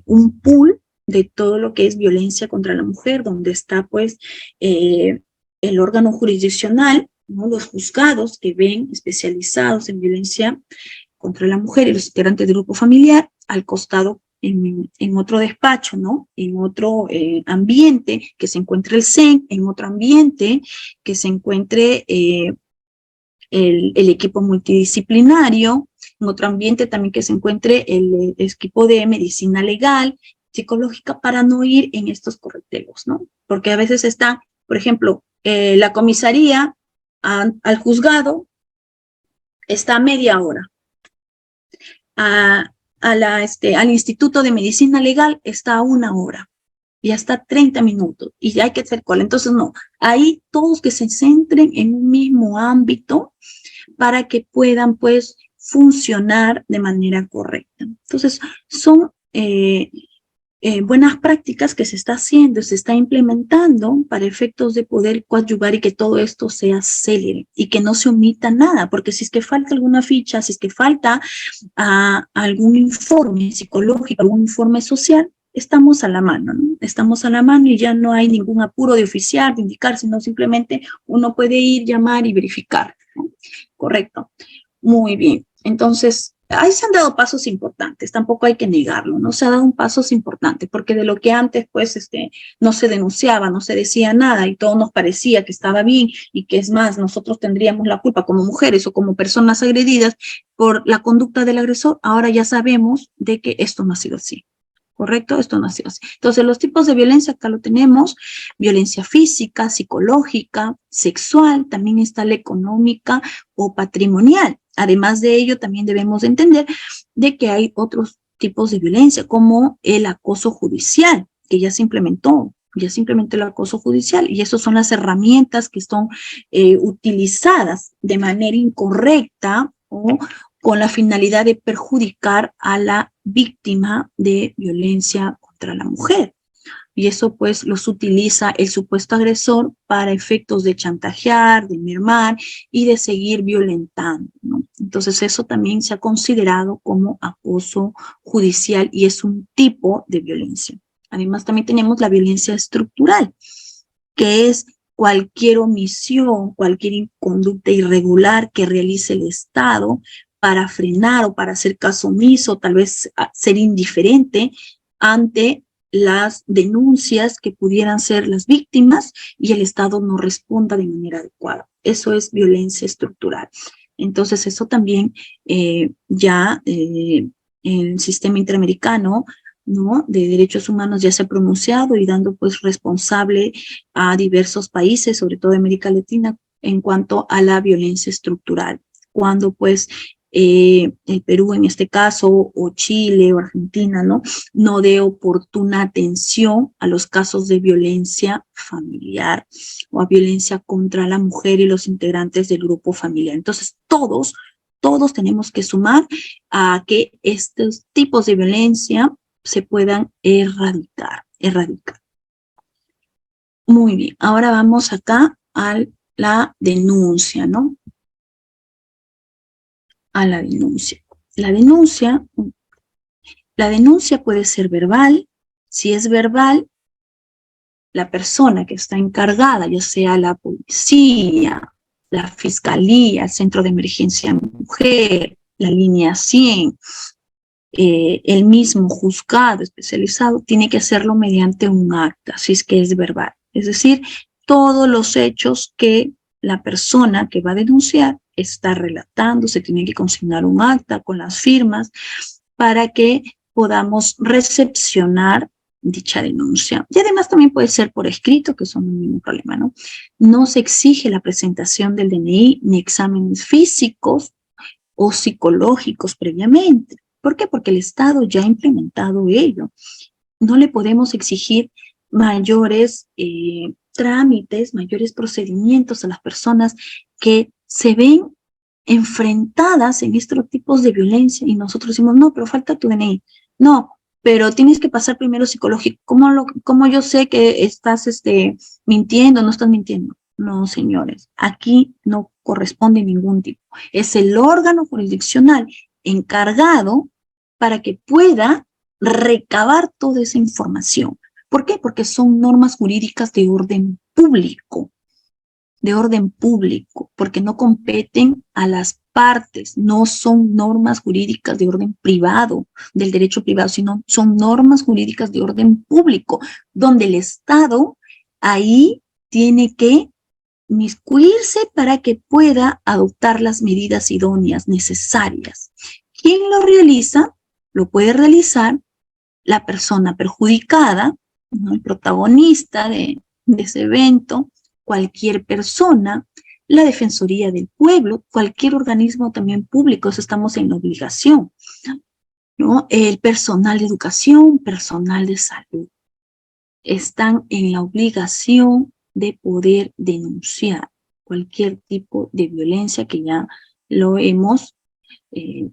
S1: un pool de todo lo que es violencia contra la mujer, donde está, pues, el órgano jurisdiccional, ¿no? Los juzgados que ven especializados en violencia contra la mujer y los integrantes del grupo familiar, al costado en otro despacho, ¿no? En otro ambiente que se encuentre el CEN, en otro ambiente que se encuentre el equipo multidisciplinario, en otro ambiente también que se encuentre el equipo de medicina legal, psicológica, para no ir en estos correteos, ¿no? Porque a veces está, por ejemplo, la comisaría al juzgado está a media hora. Al Instituto de Medicina Legal está a 1 hora y hasta 30 minutos y hay que hacer cola. Entonces, no, ahí todos que se centren en un mismo ámbito para que puedan, pues, funcionar de manera correcta. Entonces, son buenas prácticas que se está haciendo, se está implementando para efectos de poder coadyuvar y que todo esto sea célere y que no se omita nada, porque si es que falta alguna ficha, si es que falta algún informe psicológico, algún informe social, estamos a la mano, ¿no? Estamos a la mano y ya no hay ningún apuro de oficiar, de indicar, sino simplemente uno puede ir, llamar y verificar, ¿no? Correcto. Muy bien. Entonces, ahí se han dado pasos importantes, tampoco hay que negarlo, ¿no? Se ha dado un pasos importantes, porque de lo que antes, pues, no se denunciaba, no se decía nada y todo nos parecía que estaba bien y que, es más, nosotros tendríamos la culpa como mujeres o como personas agredidas por la conducta del agresor. Ahora ya sabemos de que esto no ha sido así. ¿Correcto? Esto no ha sido así. Entonces, los tipos de violencia acá lo tenemos: violencia física, psicológica, sexual, también está la económica o patrimonial. Además de ello, también debemos entender de que hay otros tipos de violencia, como el acoso judicial, que ya se implementó el acoso judicial, y esas son las herramientas que son utilizadas de manera incorrecta o con la finalidad de perjudicar a la víctima de violencia contra la mujer. Y eso, pues, los utiliza el supuesto agresor para efectos de chantajear, de mermar y de seguir violentando, ¿no? Entonces, eso también se ha considerado como acoso judicial y es un tipo de violencia. Además, también tenemos la violencia estructural, que es cualquier omisión, cualquier conducta irregular que realice el Estado para frenar o para hacer caso omiso, tal vez ser indiferente ante las denuncias que pudieran ser las víctimas y el Estado no responda de manera adecuada. Eso es violencia estructural. Entonces, eso también el sistema interamericano, ¿no?, de derechos humanos ya se ha pronunciado y dando, pues, responsable a diversos países, sobre todo de América Latina, en cuanto a la violencia estructural. Cuando, pues, el Perú en este caso, o Chile o Argentina, no dé oportuna atención a los casos de violencia familiar o a violencia contra la mujer y los integrantes del grupo familiar. Entonces, todos tenemos que sumar a que estos tipos de violencia se puedan erradicar. Muy bien, ahora vamos acá a la denuncia, ¿no? a la denuncia. La denuncia puede ser verbal. Si es verbal, la persona que está encargada, ya sea la policía, la fiscalía, el centro de emergencia mujer, la línea 100, el mismo juzgado especializado, tiene que hacerlo mediante un acta, si es que es verbal. Es decir, todos los hechos que la persona que va a denunciar está relatando, se tiene que consignar un acta con las firmas para que podamos recepcionar dicha denuncia. Y además también puede ser por escrito, que eso no es ningún problema, ¿no? No se exige la presentación del DNI ni exámenes físicos o psicológicos previamente. ¿Por qué? Porque el Estado ya ha implementado ello. No le podemos exigir mayores trámites, mayores procedimientos a las personas que se ven enfrentadas en estos tipos de violencia y nosotros decimos, no, pero falta tu DNI. No, pero tienes que pasar primero psicológico. ¿Cómo yo sé que estás mintiendo, no estás mintiendo? No, señores, aquí no corresponde ningún tipo. Es el órgano jurisdiccional encargado para que pueda recabar toda esa información. ¿Por qué? Porque son normas jurídicas de orden público, porque no competen a las partes, no son normas jurídicas de orden privado, del derecho privado, sino son normas jurídicas de orden público, donde el Estado ahí tiene que inmiscuirse para que pueda adoptar las medidas idóneas necesarias. ¿Quién lo realiza? Lo puede realizar la persona perjudicada, ¿no? El protagonista de ese evento, cualquier persona, la Defensoría del Pueblo, cualquier organismo también público, eso estamos en la obligación, ¿no? El personal de educación, personal de salud, están en la obligación de poder denunciar cualquier tipo de violencia que ya lo hemos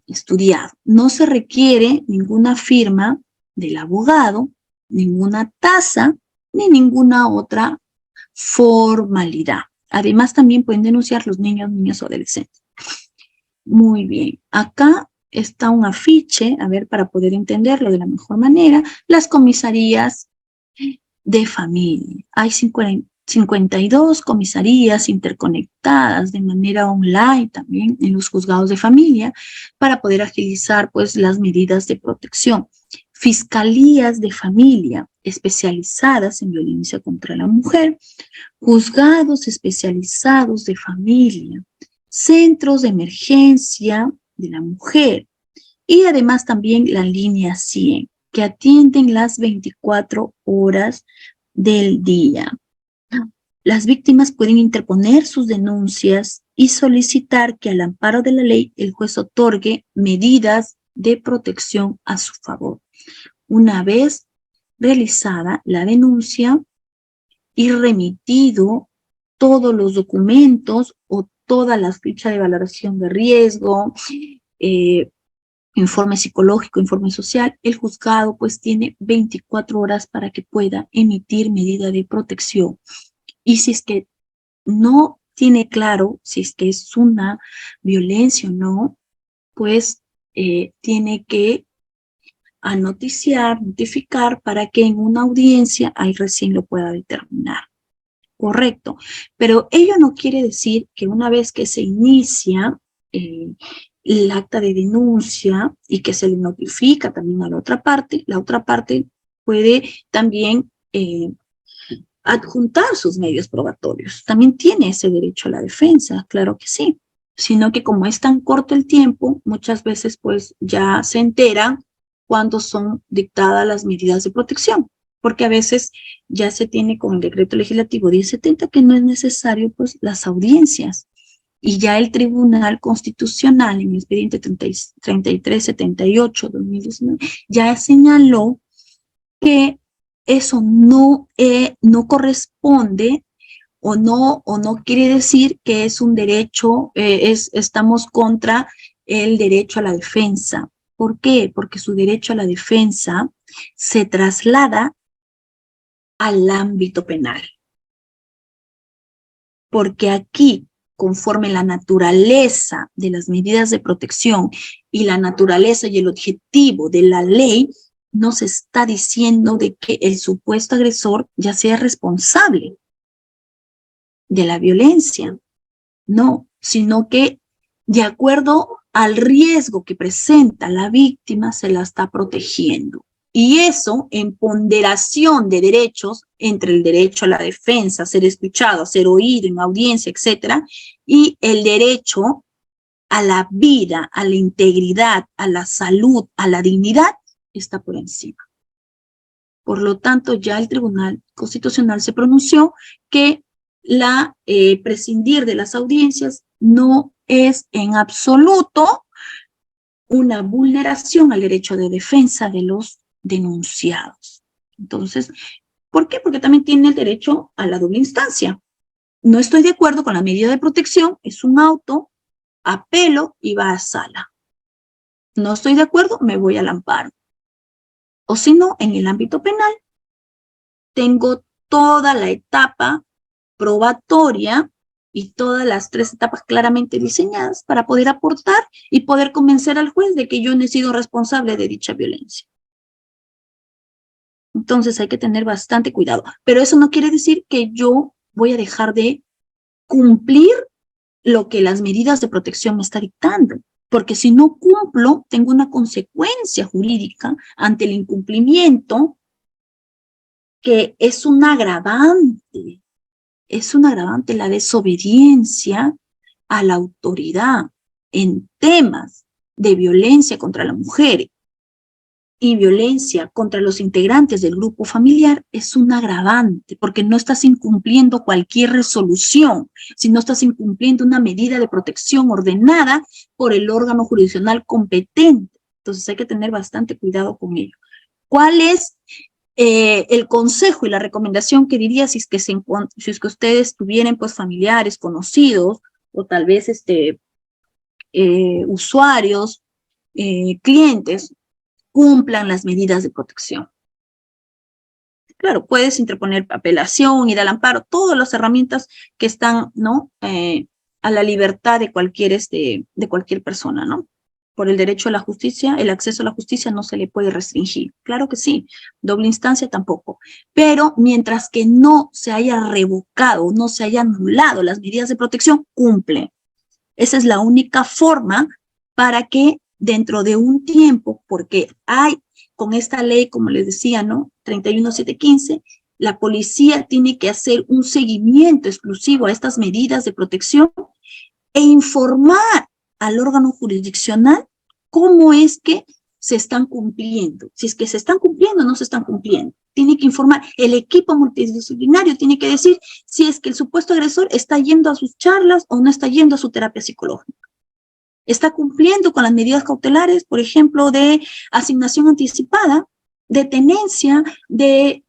S1: estudiado. No se requiere ninguna firma del abogado, ninguna tasa, ni ninguna otra formalidad. Además, también pueden denunciar los niños, niñas o adolescentes. Muy bien. Acá está un afiche, a ver, para poder entenderlo de la mejor manera, las comisarías de familia. Hay 52 comisarías interconectadas de manera online también en los juzgados de familia para poder agilizar pues las medidas de protección. Fiscalías de familia especializadas en violencia contra la mujer, juzgados especializados de familia, centros de emergencia de la mujer y además también la línea 100 que atienden las 24 horas del día. Las víctimas pueden interponer sus denuncias y solicitar que al amparo de la ley el juez otorgue medidas de protección a su favor. Una vez realizada la denuncia y remitido todos los documentos o todas las fichas de valoración de riesgo, informe psicológico, informe social, el juzgado pues tiene 24 horas para que pueda emitir medida de protección. Y si es que no tiene claro si es que es una violencia o no, pues tiene que notificar para que en una audiencia ahí recién lo pueda determinar. Correcto. Pero ello no quiere decir que una vez que se inicia el acta de denuncia y que se le notifica también a la otra parte puede también adjuntar sus medios probatorios. También tiene ese derecho a la defensa, claro que sí. Sino que como es tan corto el tiempo, muchas veces pues ya se entera cuando son dictadas las medidas de protección, porque a veces ya se tiene con el decreto legislativo 1070 que no es necesario pues las audiencias. Y ya el Tribunal Constitucional en el expediente 3378-2019 ya señaló que eso no corresponde o no quiere decir que es un derecho, estamos contra el derecho a la defensa. ¿Por qué? Porque su derecho a la defensa se traslada al ámbito penal. Porque aquí, conforme la naturaleza de las medidas de protección y la naturaleza y el objetivo de la ley, no se está diciendo de que el supuesto agresor ya sea responsable de la violencia, no, sino que de acuerdo al riesgo que presenta la víctima se la está protegiendo. Y eso en ponderación de derechos entre el derecho a la defensa, a ser escuchado, a ser oído en audiencia, etcétera, y el derecho a la vida, a la integridad, a la salud, a la dignidad, está por encima. Por lo tanto, ya el Tribunal Constitucional se pronunció que prescindir de las audiencias no es en absoluto una vulneración al derecho de defensa de los denunciados. Entonces, ¿por qué? Porque también tiene el derecho a la doble instancia. No estoy de acuerdo con la medida de protección, es un auto, apelo y va a sala. No estoy de acuerdo, me voy al amparo. O si no, en el ámbito penal, tengo toda la etapa probatoria y todas las 3 etapas claramente diseñadas para poder aportar y poder convencer al juez de que yo no he sido responsable de dicha violencia. Entonces hay que tener bastante cuidado. Pero eso no quiere decir que yo voy a dejar de cumplir lo que las medidas de protección me están dictando. Porque si no cumplo, tengo una consecuencia jurídica ante el incumplimiento que es un agravante. Es un agravante la desobediencia a la autoridad en temas de violencia contra la mujer y violencia contra los integrantes del grupo familiar. Es un agravante porque no estás incumpliendo cualquier resolución, sino estás incumpliendo una medida de protección ordenada por el órgano jurisdiccional competente. Entonces hay que tener bastante cuidado con ello. ¿Cuál es el consejo y la recomendación que diría si es que ustedes tuvieran pues familiares, conocidos o tal vez usuarios, clientes, cumplan las medidas de protección? Claro, puedes interponer apelación, ir al amparo, todas las herramientas que están, ¿no? A la libertad de cualquier persona, ¿no? Por el derecho a la justicia, el acceso a la justicia no se le puede restringir. Claro que sí, doble instancia tampoco. Pero mientras que no se haya revocado, no se haya anulado las medidas de protección, cumple. Esa es la única forma para que dentro de un tiempo, porque hay con esta ley, como les decía, ¿no? 31715, la policía tiene que hacer un seguimiento exclusivo a estas medidas de protección e informar al órgano jurisdiccional cómo es que se están cumpliendo. Si es que se están cumpliendo o no se están cumpliendo. Tiene que informar. El equipo multidisciplinario tiene que decir si es que el supuesto agresor está yendo a sus charlas o no está yendo a su terapia psicológica. Está cumpliendo con las medidas cautelares, por ejemplo, de asignación anticipada, de tenencia, de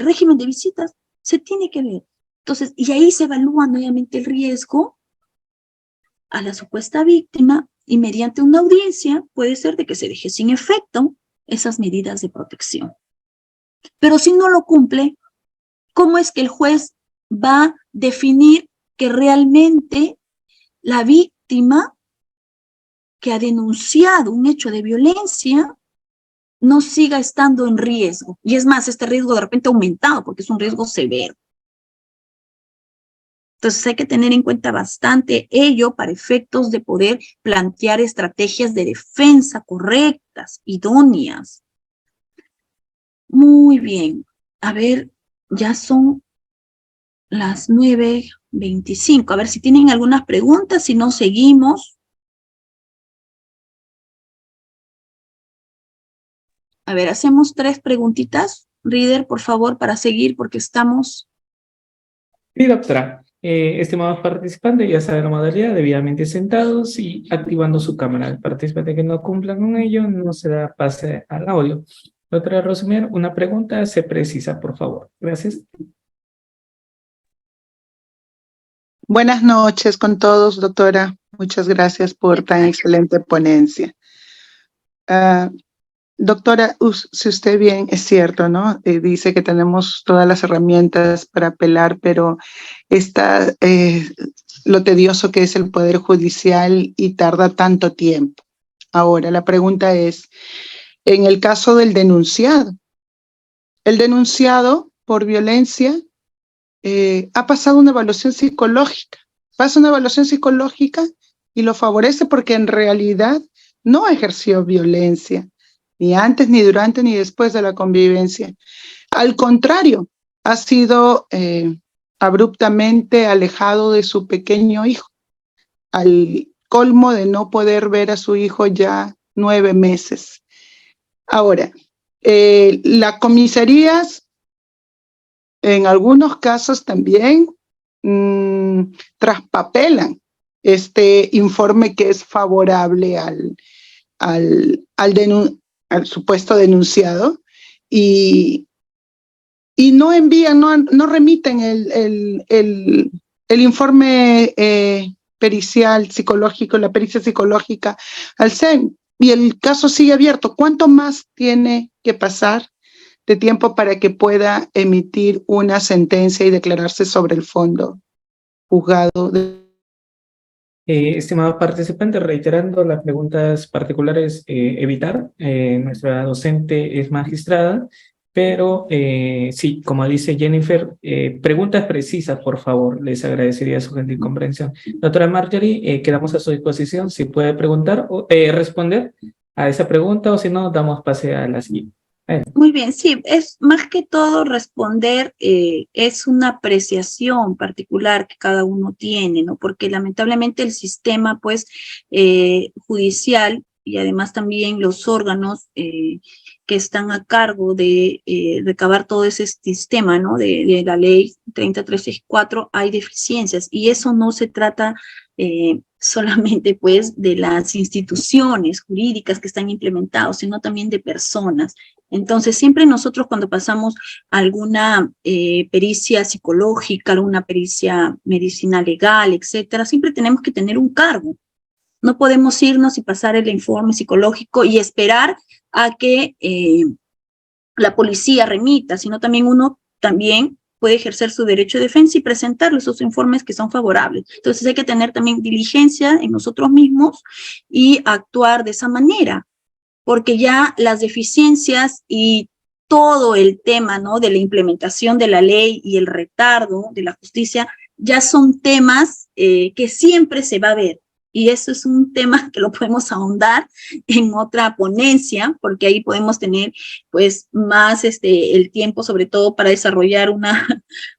S1: régimen de visitas. Se tiene que ver. Entonces, y ahí se evalúa nuevamente el riesgo a la supuesta víctima y mediante una audiencia puede ser de que se deje sin efecto esas medidas de protección. Pero si no lo cumple, ¿cómo es que el juez va a definir que realmente la víctima que ha denunciado un hecho de violencia no siga estando en riesgo? Y es más, este riesgo de repente ha aumentado porque es un riesgo severo. Entonces hay que tener en cuenta bastante ello para efectos de poder plantear estrategias de defensa correctas, idóneas. Muy bien. A ver, ya son las 9:25. A ver si tienen algunas preguntas, si no seguimos. A ver, hacemos 3 preguntitas. Reader, por favor, para seguir porque estamos...
S2: Sí, doctora. Estimados participantes, ya saben la modalidad, debidamente sentados y activando su cámara. El participante que no cumpla con ello no se da pase al audio. Doctora Rosemary, una pregunta se precisa, por favor. Gracias.
S3: Buenas noches con todos, doctora. Muchas gracias por tan excelente ponencia. doctora, si usted bien, es cierto, ¿no? Dice que tenemos todas las herramientas para apelar, pero está lo tedioso que es el Poder Judicial y tarda tanto tiempo. Ahora, la pregunta es, en el caso del denunciado, el denunciado por violencia ha pasado una evaluación psicológica, pasa una evaluación psicológica y lo favorece porque en realidad no ejerció violencia, ni antes, ni durante, ni después de la convivencia. Al contrario, ha sido abruptamente alejado de su pequeño hijo, al colmo de no poder ver a su hijo ya 9 meses. Ahora, las comisarías en algunos casos también traspapelan este informe que es favorable al supuesto denunciado y no envían, no remiten el informe pericial psicológico, la pericia psicológica al SEM y el caso sigue abierto. ¿Cuánto más tiene que pasar de tiempo para que pueda emitir una sentencia y declararse sobre el fondo juzgado?
S2: Estimado participante, reiterando las preguntas particulares, evitar. Nuestra docente es magistrada, pero sí, como dice Jennifer, preguntas precisas, por favor, les agradecería su gentil comprensión. Doctora Marjorie, quedamos a su disposición, si puede preguntar o responder a esa pregunta, o si no, damos pase a la siguiente.
S1: Muy bien, sí, es más que todo responder, es una apreciación particular que cada uno tiene, ¿no? Porque lamentablemente el sistema, pues, judicial y además también los órganos que están a cargo de recabar todo ese sistema, ¿no? De la ley 30364, hay deficiencias y eso no se trata solamente, pues, de las instituciones jurídicas que están implementadas, sino también de personas. Entonces, siempre nosotros cuando pasamos alguna pericia psicológica, alguna pericia medicina legal, etcétera, siempre tenemos que tener un cargo. No podemos irnos y pasar el informe psicológico y esperar a que la policía remita, sino también uno también puede ejercer su derecho de defensa y presentarle esos informes que son favorables. Entonces hay que tener también diligencia en nosotros mismos y actuar de esa manera, porque ya las deficiencias y todo el tema, ¿no?, de la implementación de la ley y el retardo de la justicia ya son temas que siempre se va a ver. Y eso es un tema que lo podemos ahondar en otra ponencia, porque ahí podemos tener, pues, más el tiempo, sobre todo para desarrollar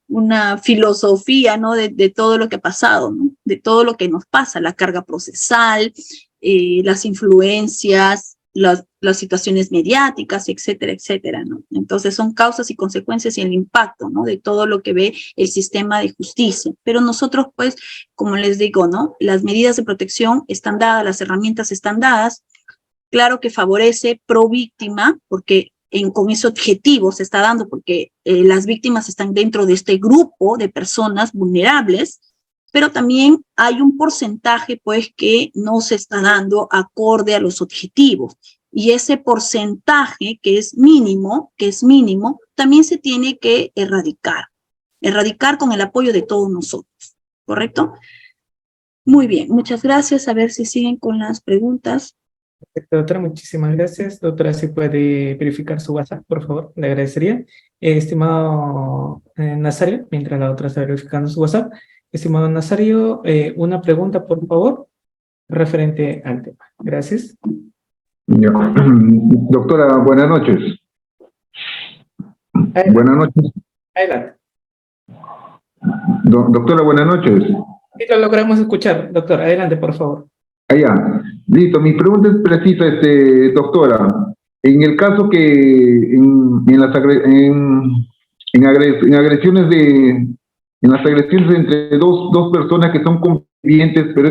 S1: una filosofía, ¿no?, de todo lo que ha pasado, ¿no?, de todo lo que nos pasa, la carga procesal, las influencias, las situaciones mediáticas, etcétera, etcétera, ¿no? Entonces son causas y consecuencias y el impacto, ¿no?, de todo lo que ve el sistema de justicia. Pero nosotros, pues, como les digo, ¿no?, las medidas de protección están dadas, las herramientas están dadas. Claro que favorece pro víctima, porque con ese objetivo se está dando, porque las víctimas están dentro de este grupo de personas vulnerables, pero también hay un porcentaje, pues, que no se está dando acorde a los objetivos. Y ese porcentaje que es mínimo, también se tiene que erradicar con el apoyo de todos nosotros, ¿correcto? Muy bien, muchas gracias. A ver si siguen con las preguntas.
S2: Perfecto, doctora, muchísimas gracias. Doctora, si puede verificar su WhatsApp, por favor, le agradecería. Estimado Nazario, mientras la doctora está verificando su WhatsApp, estimado Nazario, una pregunta, por favor, referente al tema. Gracias.
S4: Ya. Doctora, buenas noches.
S2: Adelante.
S4: Buenas noches.
S2: Adelante.
S4: Doctora, buenas noches.
S2: Sí, lo logramos escuchar, doctor. Adelante, por favor.
S4: Allá. Listo, mi pregunta es precisa, doctora. En el caso que en las agresiones en las agresiones entre dos personas que son convivientes, pero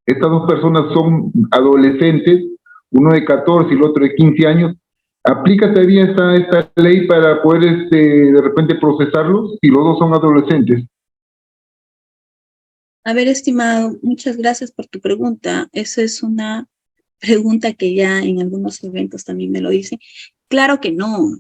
S4: estas dos personas son adolescentes, uno de 14 y el otro de 15 años, ¿aplica todavía esta ley para poder de repente procesarlos si los dos son adolescentes?
S1: A ver, estimado, muchas gracias por tu pregunta. Esa es una pregunta que ya en algunos eventos también me lo dicen. Claro que no,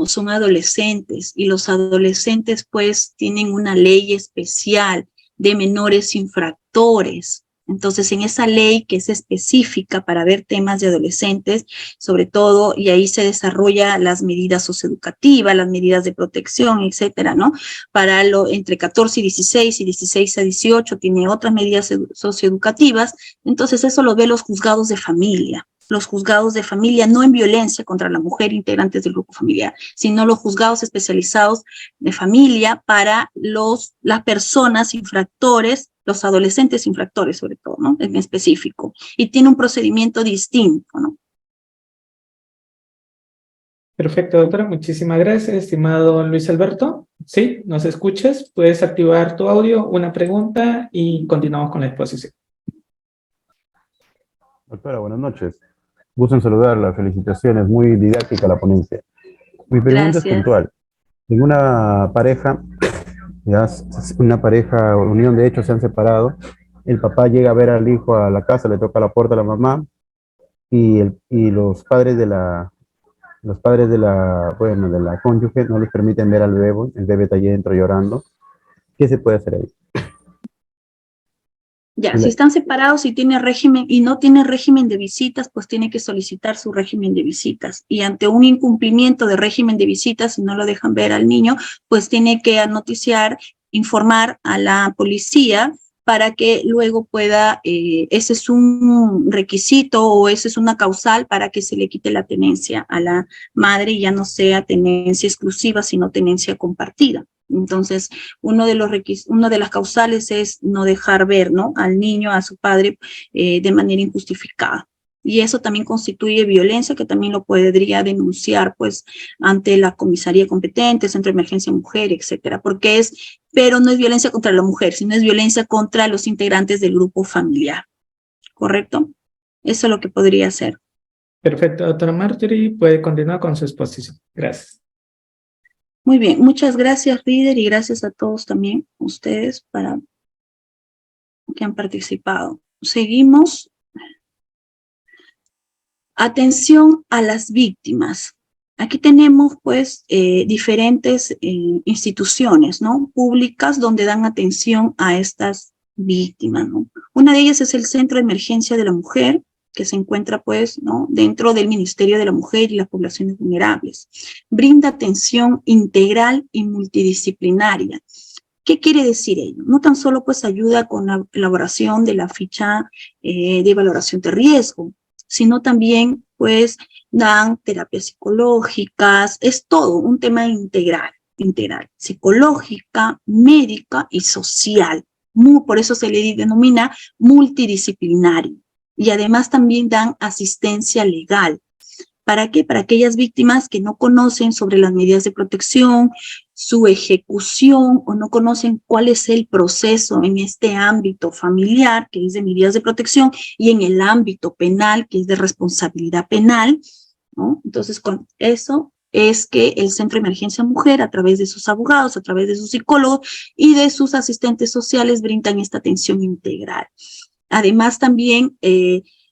S1: son adolescentes y los adolescentes pues tienen una ley especial de menores infractores. Entonces, en esa ley que es específica para ver temas de adolescentes, sobre todo, y ahí se desarrolla las medidas socioeducativas, las medidas de protección, etcétera, ¿no? Para entre 14 y 16 y 16 a 18 tiene otras medidas socioeducativas. Entonces, eso lo ve los juzgados de familia. Los juzgados de familia, no en violencia contra la mujer integrantes del grupo familiar, sino los juzgados especializados de familia para las personas infractores, los adolescentes infractores sobre todo, ¿no? En específico. Y tiene un procedimiento distinto, ¿no?
S2: Perfecto, doctora. Muchísimas gracias, estimado Luis Alberto. Sí, ¿nos escuchas? Puedes activar tu audio, una pregunta y continuamos con la exposición.
S5: Doctora, buenas noches. Gusto en saludarla, felicitaciones, muy didáctica la ponencia. Mi pregunta es puntual. En una pareja, unión de hecho, se han separado, el papá llega a ver al hijo a la casa, le toca la puerta a la mamá, y los padres de la cónyuge no les permiten ver al bebé, el bebé está allí dentro llorando. ¿Qué se puede hacer ahí?
S1: Ya, si están separados y tiene régimen y no tiene régimen de visitas, pues tiene que solicitar su régimen de visitas. Y ante un incumplimiento de régimen de visitas, si no lo dejan ver al niño, pues tiene que noticiar, informar a la policía para que luego pueda, ese es un requisito o esa es una causal para que se le quite la tenencia a la madre y ya no sea tenencia exclusiva, sino tenencia compartida. Entonces, una de las causales es no dejar ver, ¿no?, al niño, a su padre, de manera injustificada. Y eso también constituye violencia que también lo podría denunciar, pues, ante la comisaría competente, Centro de Emergencia Mujer, etcétera, pero no es violencia contra la mujer, sino es violencia contra los integrantes del grupo familiar. ¿Correcto? Eso es lo que podría ser.
S2: Perfecto, doctora Marjorie, puede continuar con su exposición. Gracias.
S1: Muy bien, muchas gracias, líder, y gracias a todos también, ustedes, que han participado. Seguimos. Atención a las víctimas. Aquí tenemos, pues, diferentes instituciones, ¿no?, públicas donde dan atención a estas víctimas, ¿no? Una de ellas es el Centro de Emergencia de la Mujer, que se encuentra, pues, ¿no?, dentro del Ministerio de la Mujer y las Poblaciones Vulnerables. Brinda atención integral y multidisciplinaria. ¿Qué quiere decir ello? No tan solo, pues, ayuda con la elaboración de la ficha de valoración de riesgo, sino también, pues, dan terapias psicológicas, es todo un tema integral, psicológica, médica y social. Por eso se le denomina multidisciplinario. Y además también dan asistencia legal. ¿Para qué? Para aquellas víctimas que no conocen sobre las medidas de protección, su ejecución, o no conocen cuál es el proceso en este ámbito familiar, que es de medidas de protección, y en el ámbito penal, que es de responsabilidad penal, ¿no? Entonces, con eso es que el Centro de Emergencia Mujer, a través de sus abogados, a través de sus psicólogos y de sus asistentes sociales, brindan esta atención integral. Además, también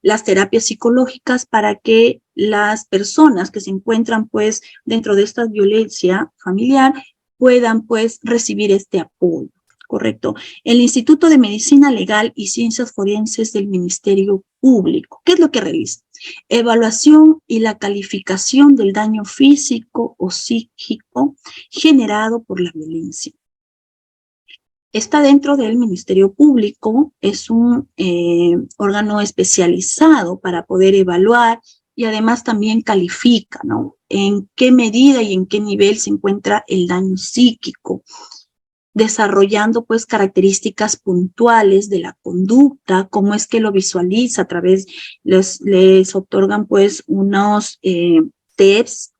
S1: las terapias psicológicas para que las personas que se encuentran, pues, dentro de esta violencia familiar puedan, pues, recibir este apoyo, ¿correcto? El Instituto de Medicina Legal y Ciencias Forenses del Ministerio Público, ¿qué es lo que realiza? Evaluación y la calificación del daño físico o psíquico generado por la violencia. Está dentro del Ministerio Público, es un órgano especializado para poder evaluar y además también califica, ¿no?, en qué medida y en qué nivel se encuentra el daño psíquico, desarrollando, pues, características puntuales de la conducta, cómo es que lo visualiza a través, les otorgan, pues, unos test,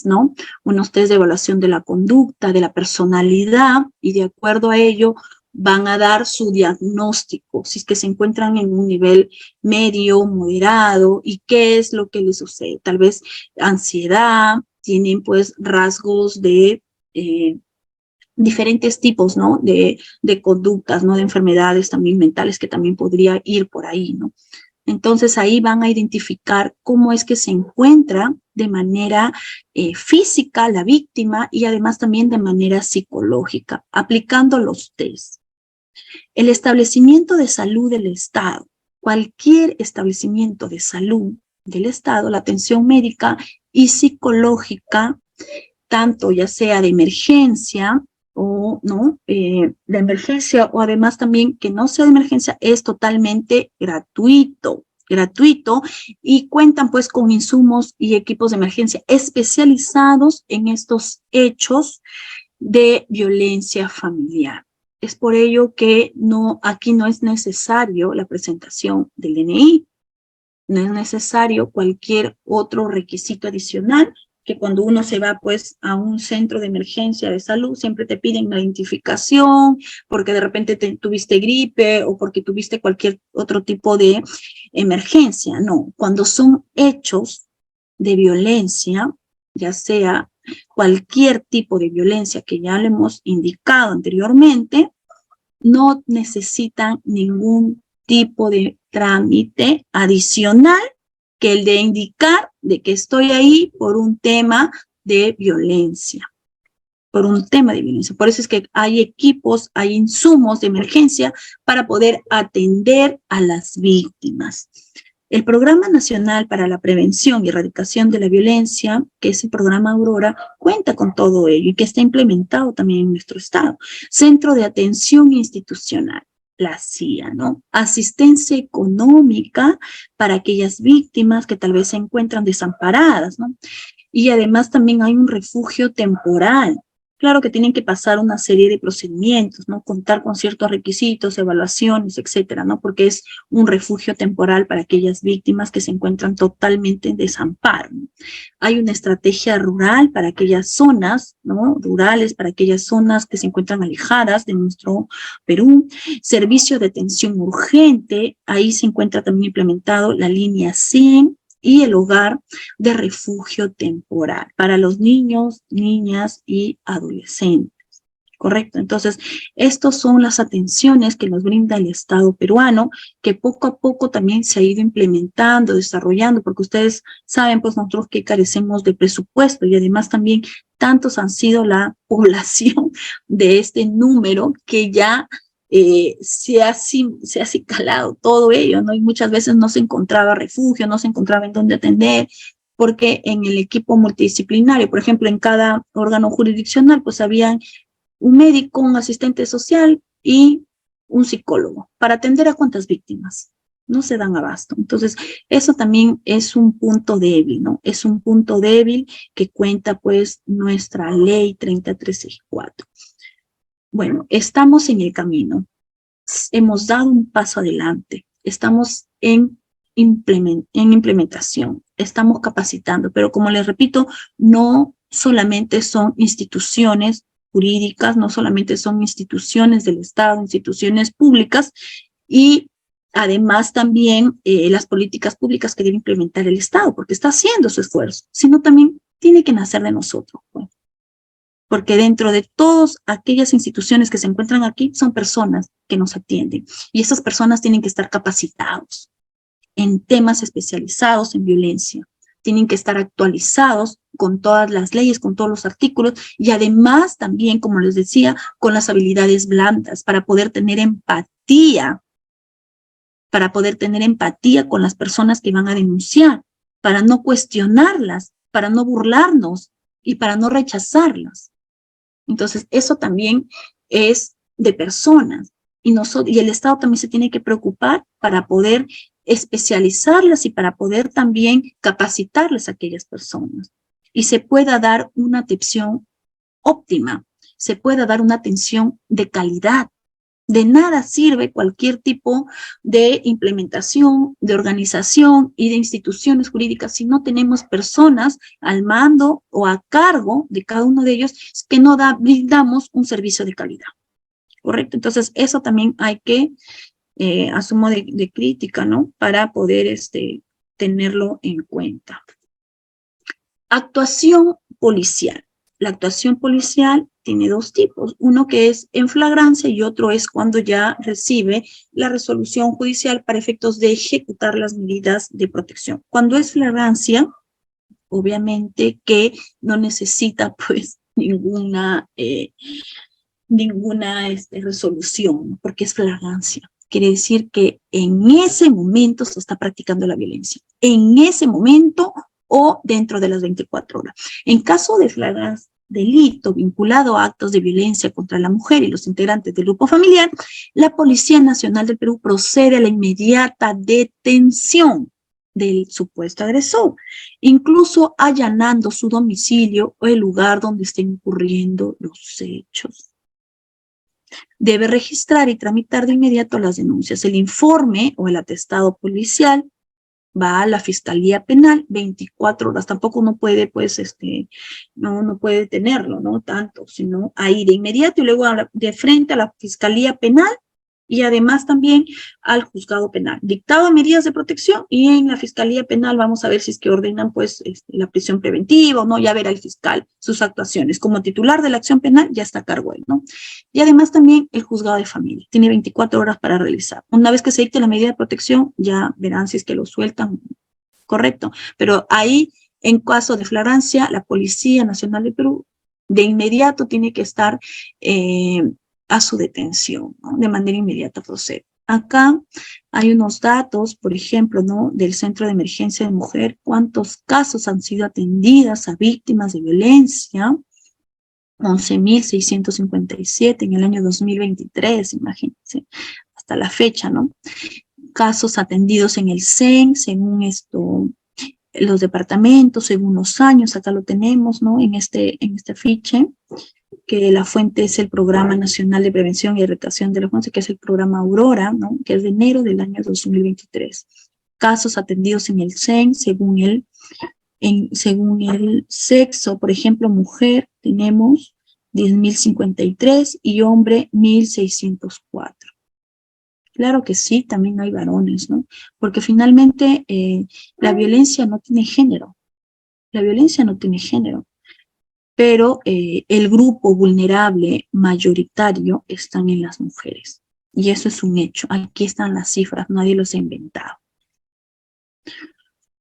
S1: ¿no? Unos test de evaluación de la conducta, de la personalidad, y de acuerdo a ello van a dar su diagnóstico, si es que se encuentran en un nivel medio, moderado, y qué es lo que les sucede. Tal vez ansiedad, tienen, pues, rasgos de diferentes tipos, ¿no?, de conductas, ¿no?, de enfermedades también mentales, que también podría ir por ahí, ¿no? Entonces ahí van a identificar cómo es que se encuentra de manera física la víctima y además también de manera psicológica, aplicando los test. El establecimiento de salud del Estado, cualquier establecimiento de salud del Estado, la atención médica y psicológica, tanto ya sea de emergencia o no, de emergencia o además también que no sea de emergencia, es totalmente gratuito y cuentan pues con insumos y equipos de emergencia especializados en estos hechos de violencia familiar. Es por ello que aquí no es necesario la presentación del DNI, no es necesario cualquier otro requisito adicional, que cuando uno se va pues a un centro de emergencia de salud, siempre te piden la identificación, porque de repente tuviste gripe o porque tuviste cualquier otro tipo de emergencia. No, cuando son hechos de violencia, ya sea cualquier tipo de violencia que ya le hemos indicado anteriormente, no necesitan ningún tipo de trámite adicional que el de indicar de que estoy ahí por un tema de violencia, Por eso es que hay equipos, hay insumos de emergencia para poder atender a las víctimas. El Programa Nacional para la Prevención y Erradicación de la Violencia, que es el programa Aurora, cuenta con todo ello y que está implementado también en nuestro estado. Centro de Atención Institucional, la CIA, ¿no? Asistencia económica para aquellas víctimas que tal vez se encuentran desamparadas, ¿no? Y además también hay un refugio temporal. Claro que tienen que pasar una serie de procedimientos, ¿no? Contar con ciertos requisitos, evaluaciones, etcétera, ¿no? Porque es un refugio temporal para aquellas víctimas que se encuentran totalmente en desamparo, ¿no? Hay una estrategia rural para aquellas zonas, ¿no? Rurales, para aquellas zonas que se encuentran alejadas de nuestro Perú. Servicio de atención urgente, ahí se encuentra también implementado la línea 100, y el hogar de refugio temporal para los niños, niñas y adolescentes. ¿Correcto? Entonces, estas son las atenciones que nos brinda el Estado peruano, que poco a poco también se ha ido implementando, desarrollando, porque ustedes saben, pues nosotros que carecemos de presupuesto y además también tantos han sido la población de este número que ya se ha acicalado todo ello, ¿no? Y muchas veces no se encontraba refugio, no se encontraba en dónde atender, porque en el equipo multidisciplinario, por ejemplo, en cada órgano jurisdiccional, pues había un médico, un asistente social y un psicólogo para atender a cuántas víctimas. No se dan abasto. Entonces, eso también es un punto débil, ¿no? Es un punto débil que cuenta, pues, nuestra ley 3034. Bueno, estamos en el camino, hemos dado un paso adelante, estamos en implementación, estamos capacitando, pero como les repito, no solamente son instituciones jurídicas, no solamente son instituciones del Estado, instituciones públicas, y además también las políticas públicas que debe implementar el Estado, porque está haciendo su esfuerzo, sino también tiene que nacer de nosotros, pues. Porque dentro de todas aquellas instituciones que se encuentran aquí son personas que nos atienden y esas personas tienen que estar capacitados en temas especializados en violencia, tienen que estar actualizados con todas las leyes, con todos los artículos y además también, como les decía, con las habilidades blandas para poder tener empatía con las personas que van a denunciar, para no cuestionarlas, para no burlarnos y para no rechazarlas. Entonces, eso también es de personas y el Estado también se tiene que preocupar para poder especializarlas y para poder también capacitarles a aquellas personas. Y se pueda dar una atención óptima, se pueda dar una atención de calidad. De nada sirve cualquier tipo de implementación, de organización y de instituciones jurídicas si no tenemos personas al mando o a cargo de cada uno de ellos que no brindamos un servicio de calidad. ¿Correcto? Entonces, eso también hay que, asumo de crítica, ¿no? Para poder tenerlo en cuenta. Actuación policial. La actuación policial tiene dos tipos, uno que es en flagrancia y otro es cuando ya recibe la resolución judicial para efectos de ejecutar las medidas de protección. Cuando es flagrancia, obviamente que no necesita pues ninguna resolución, porque es flagrancia. Quiere decir que en ese momento se está practicando la violencia, en ese momento o dentro de las 24 horas. En caso de flagrancia, delito vinculado a actos de violencia contra la mujer y los integrantes del grupo familiar, la Policía Nacional del Perú procede a la inmediata detención del supuesto agresor, incluso allanando su domicilio o el lugar donde estén ocurriendo los hechos. Debe registrar y tramitar de inmediato las denuncias. El informe o el atestado policial va a la Fiscalía Penal 24 horas. Tampoco uno puede, pues, no puede tenerlo, ¿no? Tanto, sino ahí de inmediato y luego de frente a la Fiscalía Penal y además también al juzgado penal. Dictado de medidas de protección y en la Fiscalía Penal vamos a ver si es que ordenan pues la prisión preventiva o no, ya verá el fiscal sus actuaciones. Como titular de la acción penal ya está a cargo él, ¿no? Y además también el juzgado de familia, tiene 24 horas para realizar. Una vez que se dicte la medida de protección, ya verán si es que lo sueltan, correcto. Pero ahí, en caso de flagrancia, la Policía Nacional de Perú de inmediato tiene que estar a su detención, ¿no? De manera inmediata procede. Acá hay unos datos, por ejemplo, ¿no? Del Centro de Emergencia de Mujer, cuántos casos han sido atendidas a víctimas de violencia, 11.657 en el año 2023, imagínense, hasta la fecha, ¿no? Casos atendidos en el CEN, según los departamentos, según los años, acá lo tenemos, ¿no? En este afiche, que la fuente es el Programa Nacional de Prevención y Erradicación de la Violencia, que es el programa Aurora, ¿no? Que es de enero del año 2023. Casos atendidos en el CEN, según el sexo, por ejemplo, mujer, tenemos 10.053 y hombre 1.604. Claro que sí, también hay varones, ¿no? Porque finalmente la violencia no tiene género. La violencia no tiene género. Pero el grupo vulnerable mayoritario están en las mujeres. Y eso es un hecho. Aquí están las cifras, nadie los ha inventado.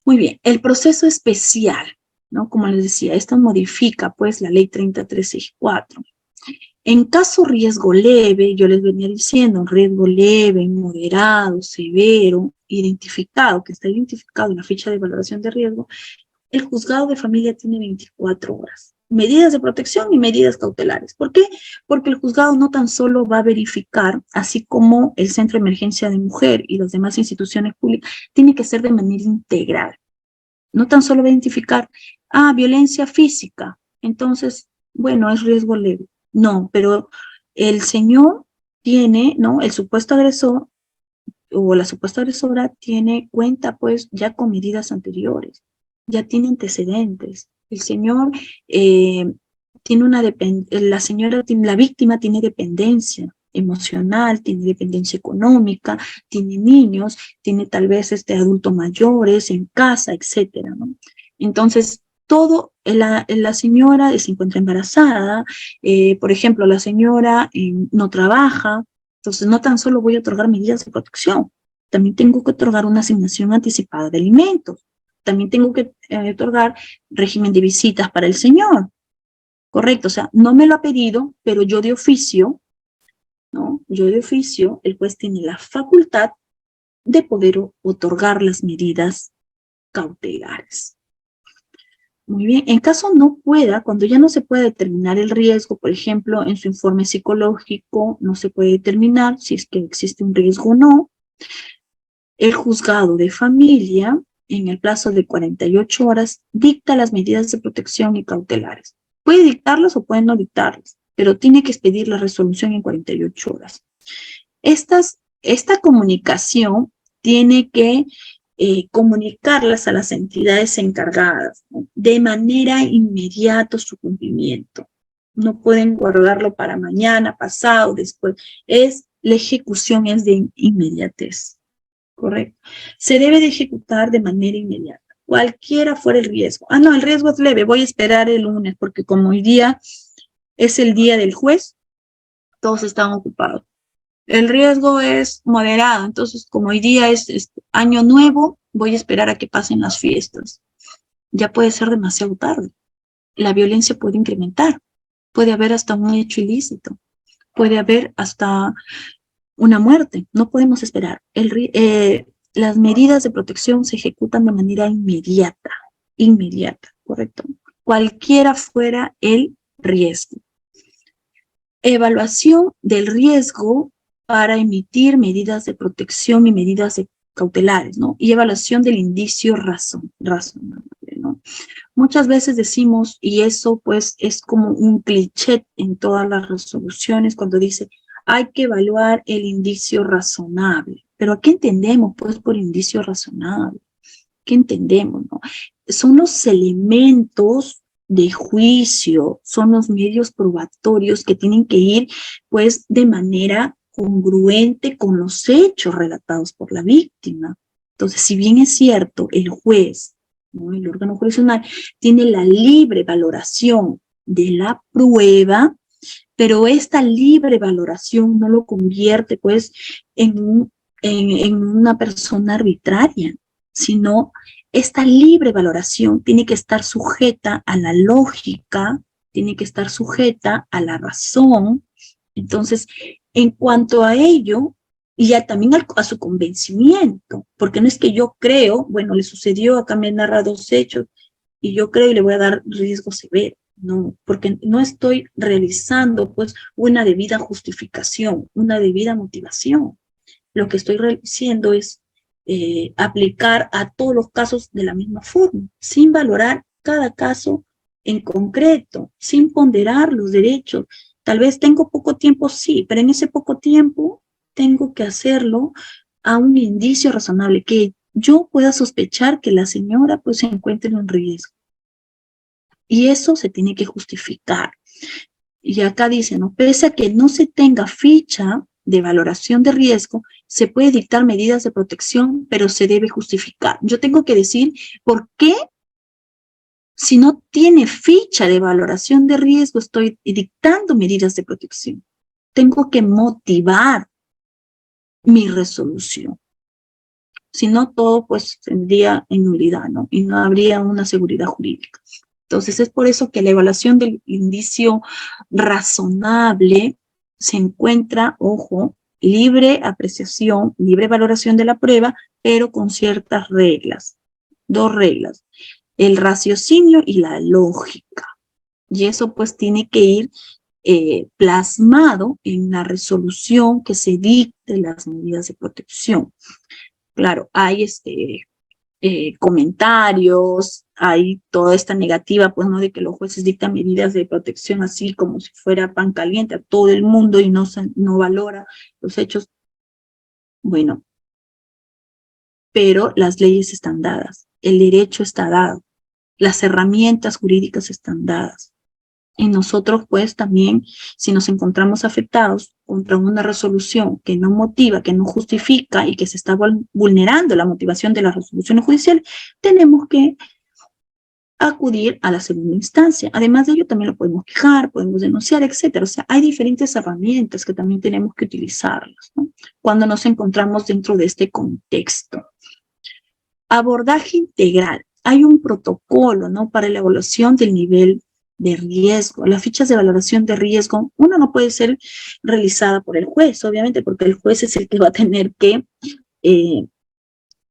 S1: Muy bien, el proceso especial, ¿no? Como les decía, esto modifica pues la ley 30364. En caso riesgo leve, yo les venía diciendo, riesgo leve, moderado, severo, identificado, que está identificado en la ficha de valoración de riesgo, el juzgado de familia tiene 24 horas. Medidas de protección y medidas cautelares. ¿Por qué? Porque el juzgado no tan solo va a verificar, así como el Centro de Emergencia de Mujer y las demás instituciones públicas, tiene que ser de manera integral. No tan solo va a identificar, violencia física, entonces, bueno, es riesgo leve. No, pero el señor tiene, ¿no? El supuesto agresor o la supuesta agresora tiene cuenta, pues, ya con medidas anteriores, ya tiene antecedentes. El señor la víctima tiene dependencia emocional, tiene dependencia económica, tiene niños, tiene tal vez adultos mayores en casa, etcétera, ¿no? Entonces, la señora se encuentra embarazada, por ejemplo, la señora no trabaja, entonces no tan solo voy a otorgar medidas de protección, también tengo que otorgar una asignación anticipada de alimentos, también tengo que otorgar régimen de visitas para el señor, correcto, o sea, no me lo ha pedido, pero yo de oficio, ¿no? Yo de oficio, el juez tiene la facultad de poder otorgar las medidas cautelares. Muy bien, en caso no pueda, cuando ya no se puede determinar el riesgo, por ejemplo, en su informe psicológico no se puede determinar si es que existe un riesgo o no, el juzgado de familia, en el plazo de 48 horas, dicta las medidas de protección y cautelares. Puede dictarlas o puede no dictarlas, pero tiene que expedir la resolución en 48 horas. Esta comunicación tiene que comunicarlas a las entidades encargadas, ¿no? De manera inmediata su cumplimiento. No pueden guardarlo para mañana, pasado, después. La ejecución es de inmediatez, ¿correcto? Se debe de ejecutar de manera inmediata. cualquiera fuera el riesgo. Ah, no, el riesgo es leve, voy a esperar el lunes, porque como hoy día es el día del juez, todos están ocupados. El riesgo es moderado, entonces como hoy día es año nuevo, voy a esperar a que pasen las fiestas. Ya puede ser demasiado tarde. La violencia puede incrementar, puede haber hasta un hecho ilícito, puede haber hasta una muerte. No podemos esperar. Las medidas de protección se ejecutan de manera inmediata, ¿correcto? Cualquiera fuera el riesgo. Evaluación del riesgo para emitir medidas de protección y medidas cautelares, ¿no? Y evaluación del indicio razonable, ¿no? Muchas veces decimos, y eso pues es como un cliché en todas las resoluciones, cuando dice, hay que evaluar el indicio razonable. Pero ¿qué entendemos pues por indicio razonable? ¿Qué entendemos, no? Son los elementos de juicio, son los medios probatorios que tienen que ir pues de manera congruente con los hechos relatados por la víctima. Entonces, si bien es cierto, el juez, ¿no?, el órgano jurisdiccional, tiene la libre valoración de la prueba, pero esta libre valoración no lo convierte pues en una persona arbitraria, sino esta libre valoración tiene que estar sujeta a la lógica, tiene que estar sujeta a la razón. Entonces, en cuanto a ello, y ya también a su convencimiento, porque no es que yo creo, bueno, le sucedió, acá me narra 2 hechos, y yo creo y le voy a dar riesgo severo. No, porque no estoy realizando pues una debida justificación, una debida motivación. Lo que estoy haciendo es aplicar a todos los casos de la misma forma, sin valorar cada caso en concreto, sin ponderar los derechos. Tal vez tengo poco tiempo, sí, pero en ese poco tiempo tengo que hacerlo a un indicio razonable, que yo pueda sospechar que la señora pues se encuentre en un riesgo. Y eso se tiene que justificar. Y acá dice, ¿no?, pese a que no se tenga ficha de valoración de riesgo, se puede dictar medidas de protección, pero se debe justificar. Yo tengo que decir por qué, si no tiene ficha de valoración de riesgo, estoy dictando medidas de protección. Tengo que motivar mi resolución. Si no, todo pues tendría en nulidad, ¿no? Y no habría una seguridad jurídica. Entonces, es por eso que la evaluación del indicio razonable se encuentra, ojo, libre apreciación, libre valoración de la prueba, pero con ciertas reglas. 2 reglas, el raciocinio y la lógica. Y eso pues tiene que ir plasmado en la resolución que se dicte las medidas de protección. Claro, hay comentarios, hay toda esta negativa, pues, ¿no?, de que los jueces dictan medidas de protección así como si fuera pan caliente a todo el mundo y no valora los hechos. Bueno, pero las leyes están dadas, el derecho está dado, las herramientas jurídicas están dadas. Y nosotros, pues, también, si nos encontramos afectados contra una resolución que no motiva, que no justifica y que se está vulnerando la motivación de las resoluciones judiciales, tenemos que acudir a la segunda instancia. Además de ello, también lo podemos quejar, podemos denunciar, etcétera. O sea, hay diferentes herramientas que también tenemos que utilizarlas, ¿no?, cuando nos encontramos dentro de este contexto. Abordaje integral. Hay un protocolo, ¿no?, para la evaluación del nivel de riesgo. Las fichas de valoración de riesgo, una no puede ser realizada por el juez, obviamente, porque el juez es el que va a tener que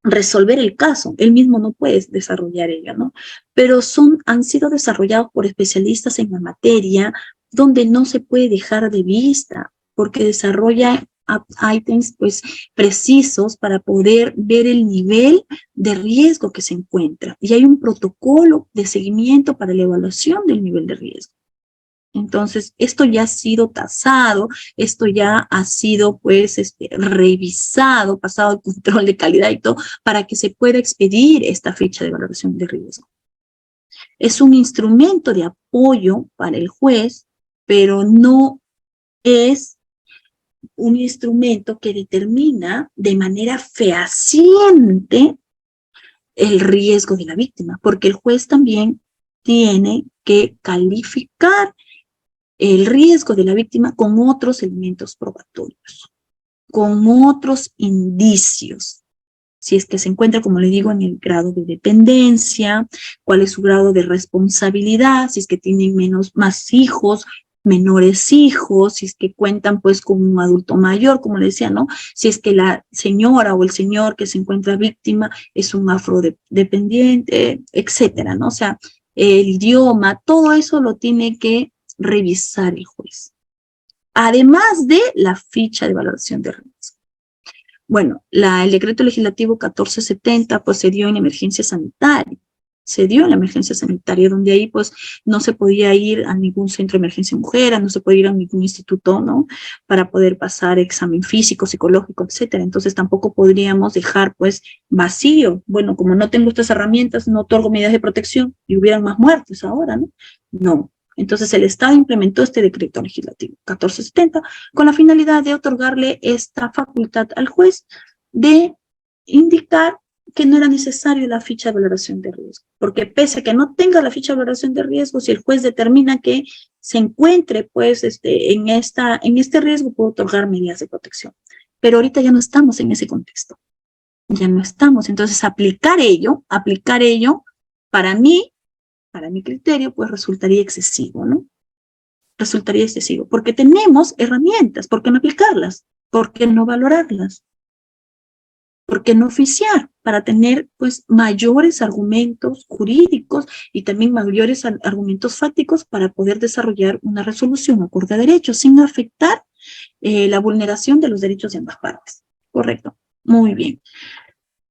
S1: resolver el caso. Él mismo no puede desarrollar ella, ¿no? Pero han sido desarrollados por especialistas en la materia, donde no se puede dejar de vista, porque desarrolla ítems pues precisos para poder ver el nivel de riesgo que se encuentra. Y hay un protocolo de seguimiento para la evaluación del nivel de riesgo. Entonces, esto ya ha sido tasado, esto ya ha sido pues revisado, pasado el control de calidad y todo, para que se pueda expedir esta ficha de valoración de riesgo. Es un instrumento de apoyo para el juez, pero no es un instrumento que determina de manera fehaciente el riesgo de la víctima, porque el juez también tiene que calificar el riesgo de la víctima con otros elementos probatorios, con otros indicios. Si es que se encuentra, como le digo, en el grado de dependencia, cuál es su grado de responsabilidad, si es que tienen más hijos, menores hijos, si es que cuentan pues con un adulto mayor, como le decía, ¿no? Si es que la señora o el señor que se encuentra víctima es un afrodependiente, etcétera, ¿no? O sea, el idioma, todo eso lo tiene que revisar el juez. Además de la ficha de valoración de riesgo. Bueno, el decreto legislativo 1470 pues se dio en emergencia sanitaria. Se dio en la emergencia sanitaria, donde ahí pues no se podía ir a ningún centro de emergencia mujer, no se podía ir a ningún instituto, ¿no? Para poder pasar examen físico, psicológico, etcétera. Entonces tampoco podríamos dejar pues vacío. Bueno, como no tengo estas herramientas, no otorgo medidas de protección y hubieran más muertes ahora, ¿no? No. Entonces el Estado implementó este decreto legislativo 1470 con la finalidad de otorgarle esta facultad al juez de indicar que no era necesario la ficha de valoración de riesgo, porque pese a que no tenga la ficha de valoración de riesgo, si el juez determina que se encuentre pues en este riesgo, puede otorgar medidas de protección. Pero ahorita ya no estamos en ese contexto, ya no estamos. Entonces aplicar ello, para mi criterio, pues resultaría excesivo, ¿no? Resultaría excesivo, porque tenemos herramientas, ¿por qué no aplicarlas? ¿Por qué no valorarlas? ¿Por qué no oficiar? Para tener, pues, mayores argumentos jurídicos y también mayores argumentos fácticos para poder desarrollar una resolución acorde a derecho, sin afectar la vulneración de los derechos de ambas partes. ¿Correcto? Muy bien.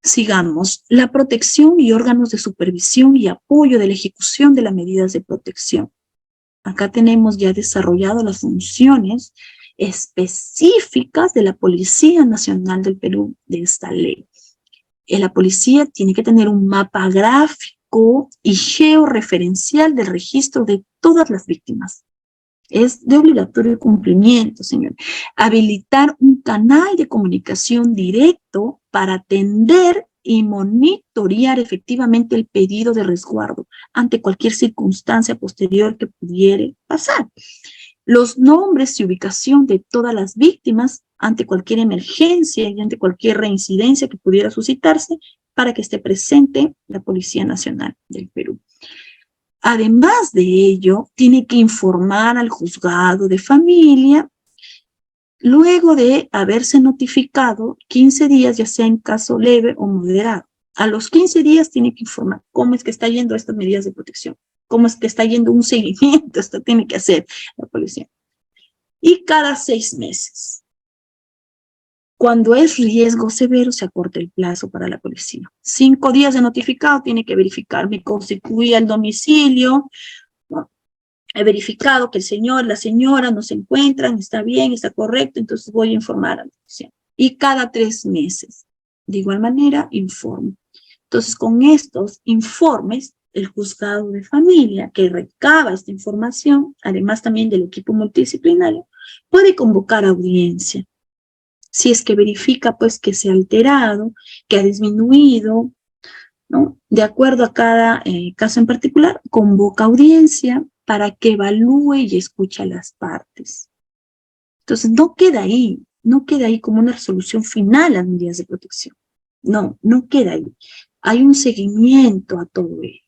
S1: Sigamos. La protección y órganos de supervisión y apoyo de la ejecución de las medidas de protección. Acá tenemos ya desarrollado las funciones específicas de la Policía Nacional del Perú de esta ley. La policía tiene que tener un mapa gráfico y georreferencial del registro de todas las víctimas. Es de obligatorio cumplimiento, señor. Habilitar un canal de comunicación directo para atender y monitorear efectivamente el pedido de resguardo ante cualquier circunstancia posterior que pudiera pasar. Los nombres y ubicación de todas las víctimas ante cualquier emergencia y ante cualquier reincidencia que pudiera suscitarse para que esté presente la Policía Nacional del Perú. Además de ello, tiene que informar al juzgado de familia luego de haberse notificado 15 días, ya sea en caso leve o moderado. A los 15 días tiene que informar cómo es que está yendo estas medidas de protección, cómo es que está yendo un seguimiento, esto tiene que hacer la policía. Y cada 6 meses. Cuando es riesgo severo, se acorta el plazo para la policía. 5 días de notificado, tiene que verificar, me constituía el domicilio, ¿no? He verificado que el señor, la señora no se encuentran, está bien, está correcto, entonces voy a informar a la policía. Y cada 3 meses, de igual manera, informo. Entonces, con estos informes, el juzgado de familia que recaba esta información, además también del equipo multidisciplinario, puede convocar audiencia. Si es que verifica pues que se ha alterado, que ha disminuido, ¿no? De acuerdo a cada caso en particular, convoca audiencia para que evalúe y escuche a las partes. Entonces no queda ahí como una resolución final las medidas de protección. No queda ahí. Hay un seguimiento a todo ello.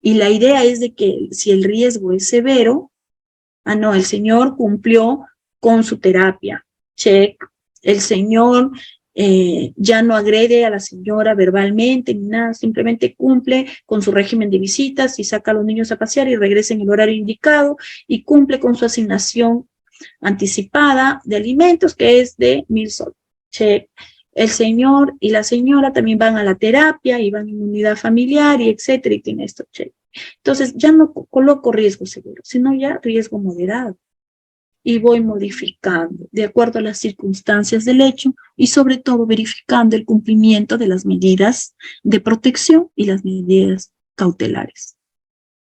S1: Y la idea es de que si el riesgo es severo, el señor cumplió con su terapia, check. El señor ya no agrede a la señora verbalmente ni nada, simplemente cumple con su régimen de visitas y saca a los niños a pasear y regresa en el horario indicado y cumple con su asignación anticipada de alimentos que es de 1,000 soles. Check. El señor y la señora también van a la terapia y van en unidad familiar y etcétera y tiene esto, check. Entonces ya no coloco riesgo seguro, sino ya riesgo moderado. Y voy modificando de acuerdo a las circunstancias del hecho y sobre todo verificando el cumplimiento de las medidas de protección y las medidas cautelares.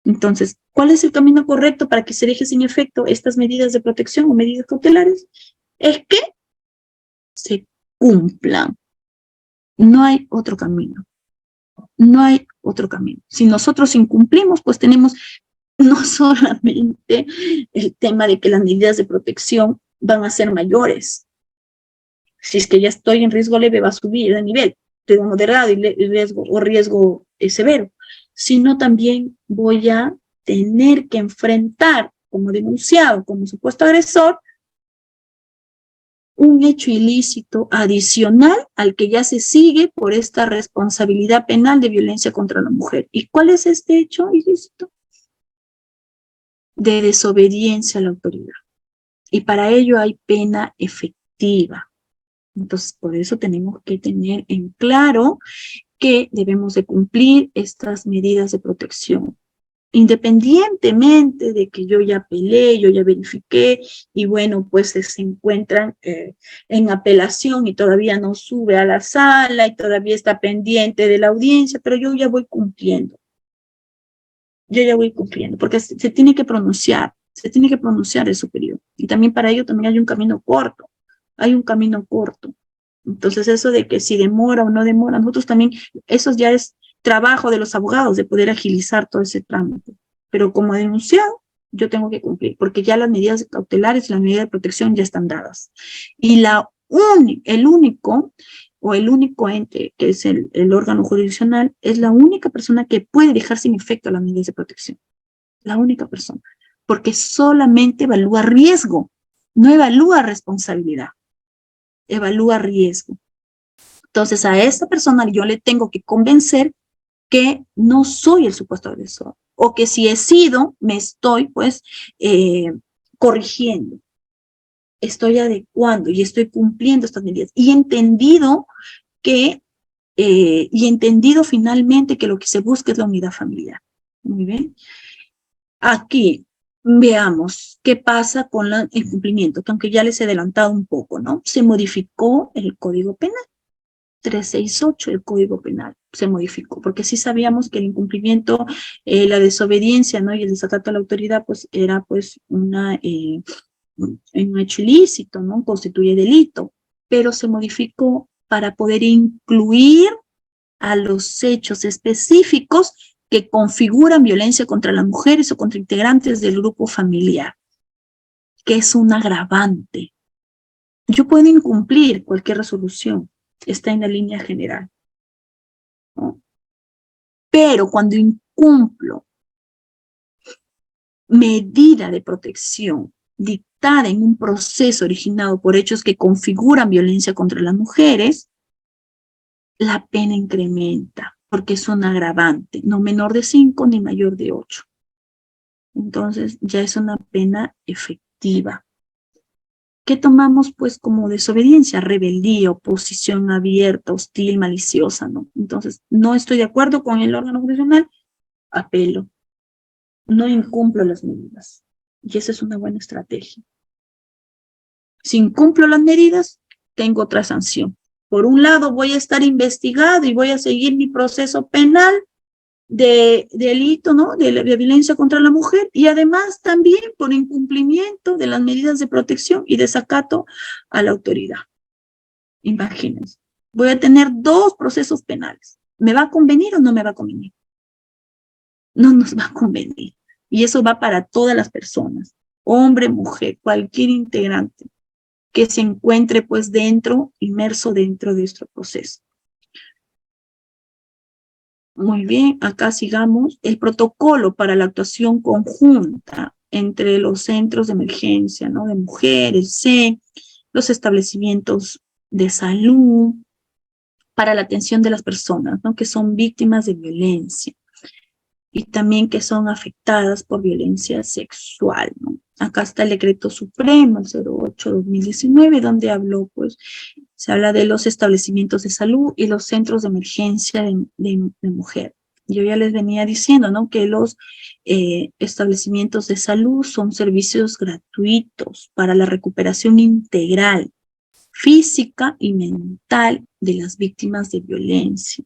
S1: Entonces, ¿cuál es el camino correcto para que se deje sin efecto estas medidas de protección o medidas cautelares? Es que se cumplan. No hay otro camino. No hay otro camino. Si nosotros incumplimos, pues tenemos no solamente el tema de que las medidas de protección van a ser mayores. Si es que ya estoy en riesgo leve, va a subir de nivel, riesgo moderado y riesgo severo, sino también voy a tener que enfrentar como denunciado, como supuesto agresor, un hecho ilícito adicional al que ya se sigue por esta responsabilidad penal de violencia contra la mujer. ¿Y cuál es este hecho ilícito? De desobediencia a la autoridad. Y para ello hay pena efectiva. Entonces, por eso tenemos que tener en claro que debemos de cumplir estas medidas de protección. Independientemente de que yo ya peleé, yo ya verifiqué, y bueno, pues se encuentran en apelación y todavía no sube a la sala y todavía está pendiente de la audiencia, pero yo ya voy cumpliendo. Yo ya voy cumpliendo, porque se tiene que pronunciar el superior. Y también para ello también hay un camino corto, Entonces eso de que si demora o no demora, nosotros también, eso ya es trabajo de los abogados de poder agilizar todo ese trámite. Pero como denunciado, yo tengo que cumplir, porque ya las medidas cautelares y las medidas de protección ya están dadas. Y el único ente, que es el órgano jurisdiccional, es la única persona que puede dejar sin efecto las medidas de protección. La única persona. Porque solamente evalúa riesgo, no evalúa responsabilidad. Evalúa riesgo. Entonces a esta persona yo le tengo que convencer que no soy el supuesto agresor, o que si he sido, me estoy pues corrigiendo, estoy adecuando y estoy cumpliendo estas medidas. Y entendido finalmente que lo que se busca es la unidad familiar. Muy bien. Aquí veamos qué pasa con el incumplimiento, que aunque ya les he adelantado un poco, ¿no? Se modificó el Código Penal. 368, el Código Penal, se modificó, porque sí sabíamos que el incumplimiento, la desobediencia, ¿no? Y el desacato a la autoridad, pues, era, pues, un hecho ilícito, ¿no? Constituye delito, pero se modificó para poder incluir a los hechos específicos que configuran violencia contra las mujeres o contra integrantes del grupo familiar, que es un agravante. Yo puedo incumplir cualquier resolución, está en la línea general, ¿no? Pero cuando incumplo medida de protección dictada en un proceso originado por hechos que configuran violencia contra las mujeres, la pena incrementa, porque es un agravante, no menor de 5 ni mayor de 8. Entonces ya es una pena efectiva. ¿Qué tomamos pues como desobediencia? Rebeldía, oposición abierta, hostil, maliciosa, ¿no? Entonces, no estoy de acuerdo con el órgano jurisdiccional, apelo. No incumplo las medidas. Y esa es una buena estrategia. Si incumplo las medidas, tengo otra sanción. Por un lado, voy a estar investigado y voy a seguir mi proceso penal de delito, ¿no? De violencia contra la mujer, y además también por incumplimiento de las medidas de protección y desacato a la autoridad. Imagínense, voy a tener 2 procesos penales. ¿Me va a convenir o no me va a convenir? No nos va a convenir. Y eso va para todas las personas, hombre, mujer, cualquier integrante que se encuentre pues inmerso dentro de este proceso. Muy bien, acá sigamos. El protocolo para la actuación conjunta entre los centros de emergencia, ¿no? De mujeres, los establecimientos de salud, para la atención de las personas, ¿no? Que son víctimas de violencia y también que son afectadas por violencia sexual, ¿no? Acá está el decreto supremo, el 08/2019, donde se habla de los establecimientos de salud y los centros de emergencia de mujer. Yo ya les venía diciendo, ¿no? Que los establecimientos de salud son servicios gratuitos para la recuperación integral, física y mental de las víctimas de violencia.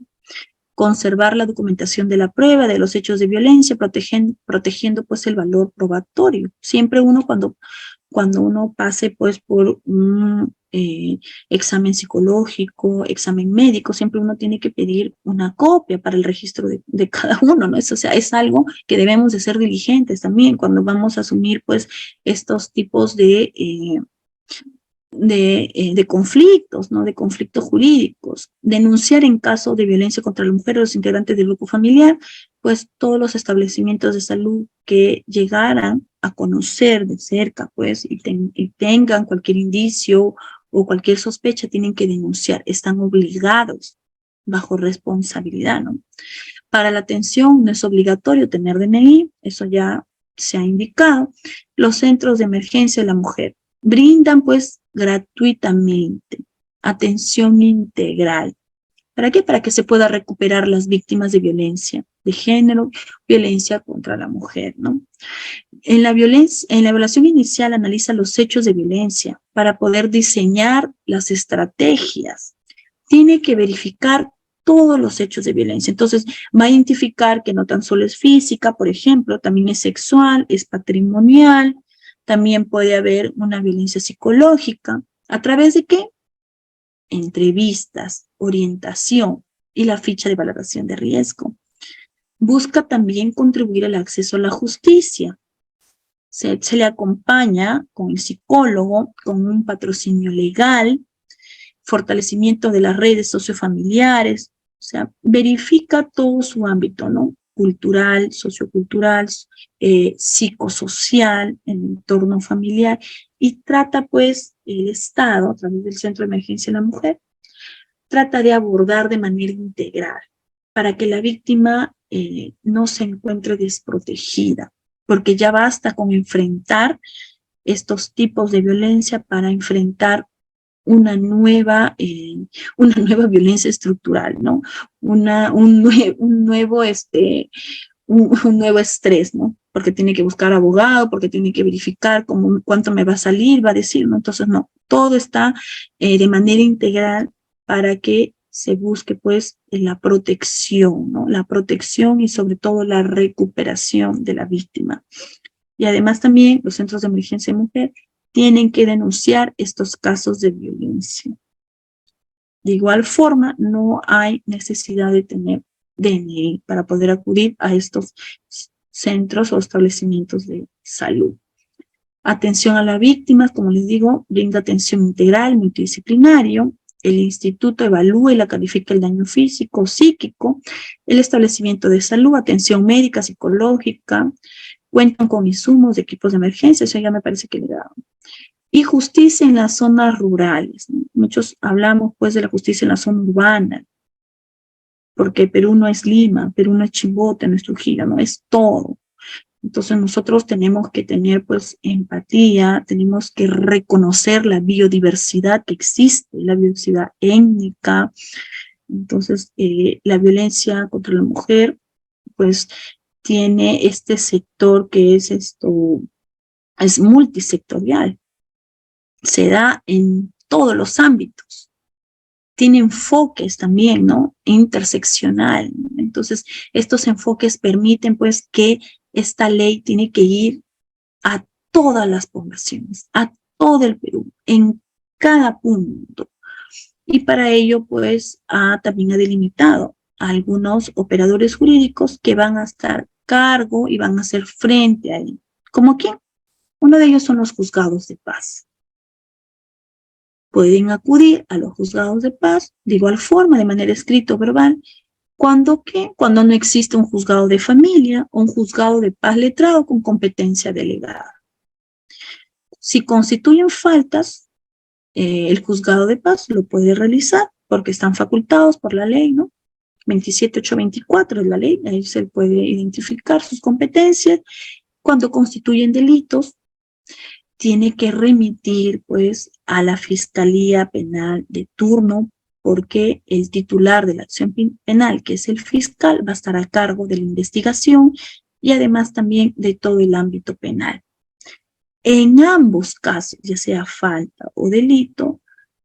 S1: Conservar la documentación de la prueba de los hechos de violencia, protegiendo pues el valor probatorio. Siempre cuando uno pase pues por un examen psicológico, examen médico, siempre uno tiene que pedir una copia para el registro de cada uno, ¿no? O sea, es algo que debemos de ser diligentes también cuando vamos a asumir, pues, estos tipos de conflictos, ¿no? De conflictos jurídicos. Denunciar en caso de violencia contra la mujer o los integrantes del grupo familiar, pues todos los establecimientos de salud que llegaran a conocer de cerca, pues, y tengan cualquier indicio o cualquier sospecha, tienen que denunciar, están obligados bajo responsabilidad, ¿no? Para la atención no es obligatorio tener DNI, eso ya se ha indicado. Los centros de emergencia de la mujer brindan, pues, gratuitamente atención integral. ¿Para qué? Para que se pueda recuperar las víctimas de violencia de género, violencia contra la mujer, ¿no? En la evaluación inicial analiza los hechos de violencia para poder diseñar las estrategias. Tiene que verificar todos los hechos de violencia. Entonces, va a identificar que no tan solo es física, por ejemplo, también es sexual, es patrimonial, también puede haber una violencia psicológica. ¿A través de qué? Entrevistas, orientación y la ficha de valoración de riesgo. Busca también contribuir al acceso a la justicia. Se le acompaña con el psicólogo, con un patrocinio legal, fortalecimiento de las redes sociofamiliares, o sea, verifica todo su ámbito, ¿no? Cultural, sociocultural, psicosocial, en el entorno familiar, y trata, pues, el Estado, a través del Centro de Emergencia de la Mujer, trata de abordar de manera integral para que la víctima no se encuentre desprotegida, porque ya basta con enfrentar estos tipos de violencia para enfrentar una nueva violencia estructural, ¿no? Un nuevo estrés, ¿no? Porque tiene que buscar abogado, porque tiene que verificar cuánto me va a salir, va a decir, ¿no? Entonces, no, todo está de manera integral para que se busque, pues, la protección, ¿no? La protección y sobre todo la recuperación de la víctima. Y además también los centros de emergencia de mujer tienen que denunciar estos casos de violencia. De igual forma, no hay necesidad de tener DNI para poder acudir a estos centros o establecimientos de salud. Atención a la víctima, como les digo, brinda atención integral, multidisciplinario. El instituto evalúa y la califica el daño físico, psíquico. El establecimiento de salud, atención médica, psicológica. Cuentan con insumos de equipos de emergencia, eso ya me parece que le da. Y justicia en las zonas rurales, ¿no? Muchos hablamos, pues, de la justicia en la zona urbana, porque Perú no es Lima, Perú no es Chimbote, no es Trujillo, no es todo. Entonces nosotros tenemos que tener, pues, empatía, tenemos que reconocer la biodiversidad que existe, la biodiversidad étnica. Entonces, la violencia contra la mujer, pues, tiene este sector que es multisectorial. Se da en todos los ámbitos. Tiene enfoques también, ¿no? Interseccional, ¿no? Entonces, estos enfoques permiten, pues, que esta ley tiene que ir a todas las poblaciones, a todo el Perú, en cada punto. Y para ello, pues, también ha delimitado a algunos operadores jurídicos que van a estar a cargo y van a hacer frente a él. ¿Cómo quién? Uno de ellos son los juzgados de paz. Pueden acudir a los juzgados de paz de igual forma, de manera escrita o verbal. ¿Cuándo qué? Cuando no existe un juzgado de familia o un juzgado de paz letrado con competencia delegada. Si constituyen faltas, el juzgado de paz lo puede realizar porque están facultados por la ley, ¿no? 27824 es la ley, ahí se puede identificar sus competencias. Cuando constituyen delitos, tiene que remitir, pues, a la Fiscalía Penal de turno, porque el titular de la acción penal, que es el fiscal, va a estar a cargo de la investigación y además también de todo el ámbito penal. En ambos casos, ya sea falta o delito,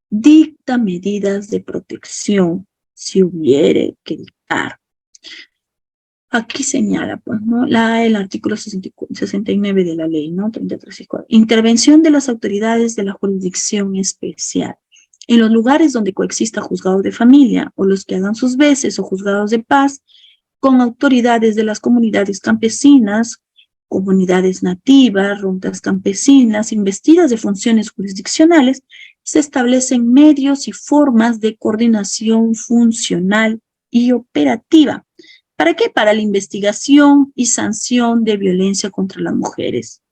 S1: dicta medidas de protección si hubiere que dictar. aquí señala, pues, ¿no? El artículo 69 de la ley, ¿no? 33 y 4. Intervención de las autoridades de la jurisdicción especial. En los lugares donde coexista juzgado de familia o los que hagan sus veces o juzgados de paz con autoridades de las comunidades campesinas, comunidades nativas, rondas campesinas, investidas de funciones jurisdiccionales, se establecen medios y formas de coordinación funcional y operativa. ¿Para qué? Para la investigación y sanción de violencia contra las mujeres,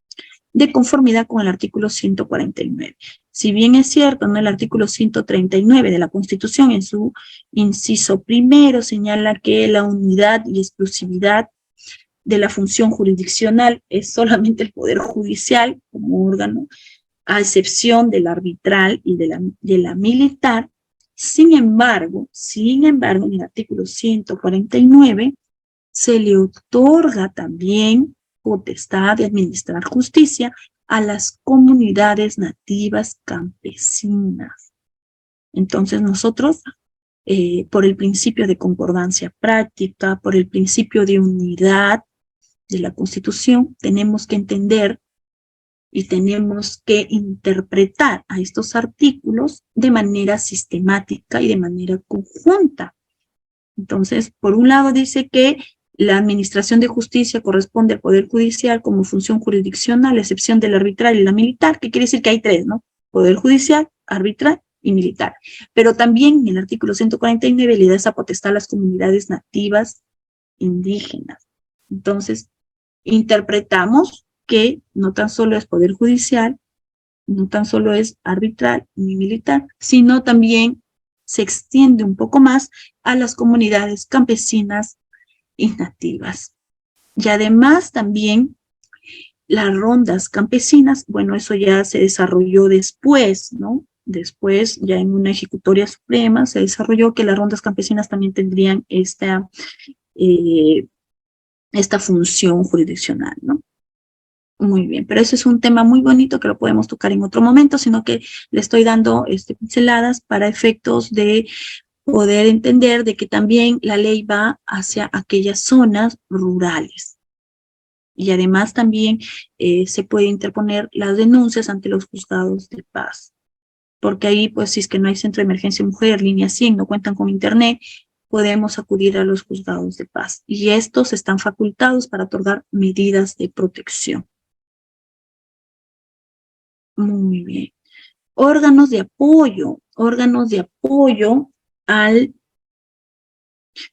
S1: de conformidad con el artículo 149. Si bien es cierto, ¿no? El artículo 139 de la Constitución, en su inciso primero, señala que la unidad y exclusividad de la función jurisdiccional es solamente el Poder Judicial como órgano, a excepción del arbitral y de la militar. Sin embargo, en el artículo 149 se le otorga también potestad de administrar justicia a las comunidades nativas campesinas. Entonces nosotros, por el principio de concordancia práctica, por el principio de unidad de la Constitución, tenemos que entender y tenemos que interpretar a estos artículos de manera sistemática y de manera conjunta. Entonces, por un lado dice que la administración de justicia corresponde al Poder Judicial como función jurisdiccional, a excepción del arbitral y la militar, que quiere decir que hay tres, ¿no? Poder Judicial, arbitral y militar. Pero también en el artículo 149 le da esa potestad a las comunidades nativas indígenas. Entonces, interpretamos que no tan solo es Poder Judicial, no tan solo es arbitral ni militar, sino también se extiende un poco más a las comunidades campesinas y nativas. Y además también las rondas campesinas, bueno, eso ya se desarrolló después, ¿no? Después, ya en una ejecutoria suprema, se desarrolló que las rondas campesinas también tendrían esta función jurisdiccional, ¿no? Muy bien, pero eso es un tema muy bonito que lo podemos tocar en otro momento, sino que le estoy dando pinceladas para efectos de poder entender de que también la ley va hacia aquellas zonas rurales. Y además también se puede interponer las denuncias ante los juzgados de paz. Porque ahí, pues, si es que no hay centro de emergencia mujer, línea 100, no cuentan con internet, podemos acudir a los juzgados de paz. Y estos están facultados para otorgar medidas de protección. Muy bien. Órganos de apoyo al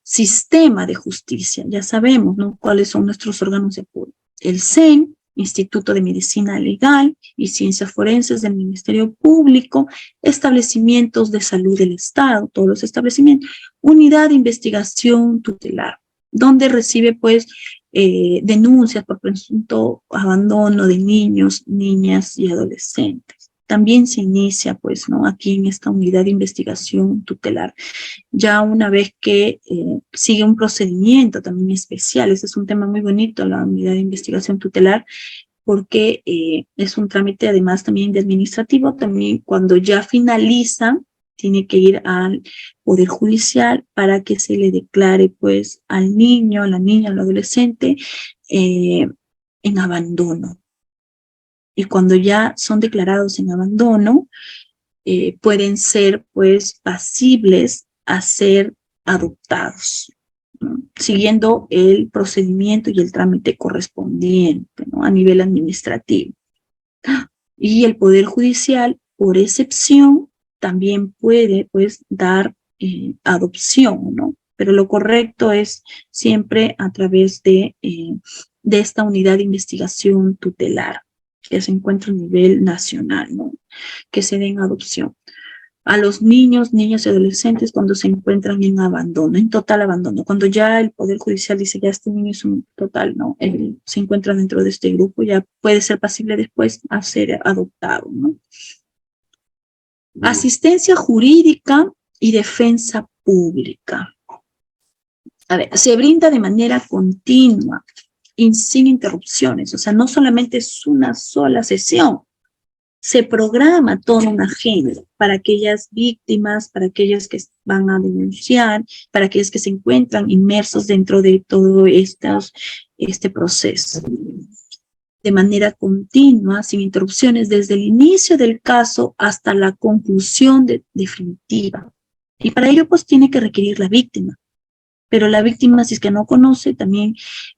S1: sistema de justicia. Ya sabemos, ¿no?, cuáles son nuestros órganos de apoyo. El CEN, Instituto de Medicina Legal y Ciencias Forenses del Ministerio Público, establecimientos de salud del Estado, todos los establecimientos, unidad de investigación tutelar, donde recibe, pues, denuncias por presunto abandono de niños, niñas y adolescentes. También se inicia, pues, ¿no?, aquí en esta unidad de investigación tutelar, ya una vez que sigue un procedimiento también especial. Ese es un tema muy bonito, la unidad de investigación tutelar, porque es un trámite además también de administrativo. También cuando ya finaliza, tiene que ir al Poder Judicial para que se le declare, pues, al niño, a la niña, al adolescente en abandono. Y cuando ya son declarados en abandono, pueden ser, pues, pasibles a ser adoptados, ¿no?, siguiendo el procedimiento y el trámite correspondiente, ¿no?, a nivel administrativo. Y el Poder Judicial, por excepción, también puede, pues, dar adopción, ¿no? Pero lo correcto es siempre a través de esta unidad de investigación tutelar, que se encuentra a nivel nacional, ¿no?, que se den adopción a los niños, niñas y adolescentes cuando se encuentran en abandono, en total abandono. Cuando ya el Poder Judicial dice ya este niño es un total, ¿no?, se encuentra dentro de este grupo, ya puede ser pasible después a ser adoptado, ¿no? Asistencia jurídica y defensa pública. A ver, se brinda de manera continua y sin interrupciones, o sea, no solamente es una sola sesión, se programa toda una agenda para aquellas víctimas, para aquellas que van a denunciar, para aquellos que se encuentran inmersos dentro de todo este proceso. De manera continua, sin interrupciones, desde el inicio del caso hasta la conclusión definitiva. Y para ello, pues, tiene que requerir la víctima. Pero la víctima, si es que no conoce, también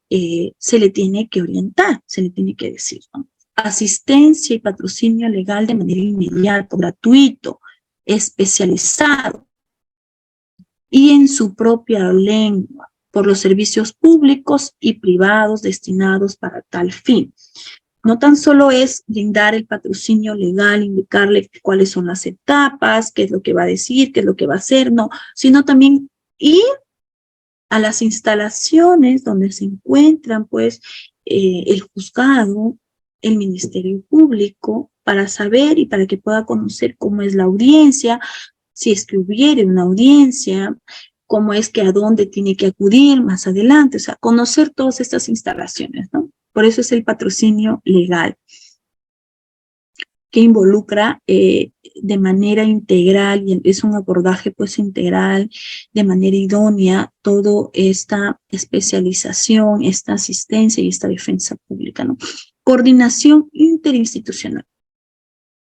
S1: se le tiene que orientar, se le tiene que decir, ¿no? Asistencia y patrocinio legal de manera inmediata, gratuito, especializado y en su propia lengua, por los servicios públicos y privados destinados para tal fin. No tan solo es brindar el patrocinio legal, indicarle cuáles son las etapas, qué es lo que va a decir, qué es lo que va a hacer, no, sino también ir a las instalaciones donde se encuentran, pues, el juzgado, el Ministerio Público, para saber y para que pueda conocer cómo es la audiencia, si es que hubiere una audiencia, cómo es que a dónde tiene que acudir más adelante, o sea, conocer todas estas instalaciones, ¿no? Por eso es el patrocinio legal, que involucra de manera integral, y es un abordaje pues integral, de manera idónea, toda esta especialización, esta asistencia y esta defensa pública, ¿no? Coordinación interinstitucional.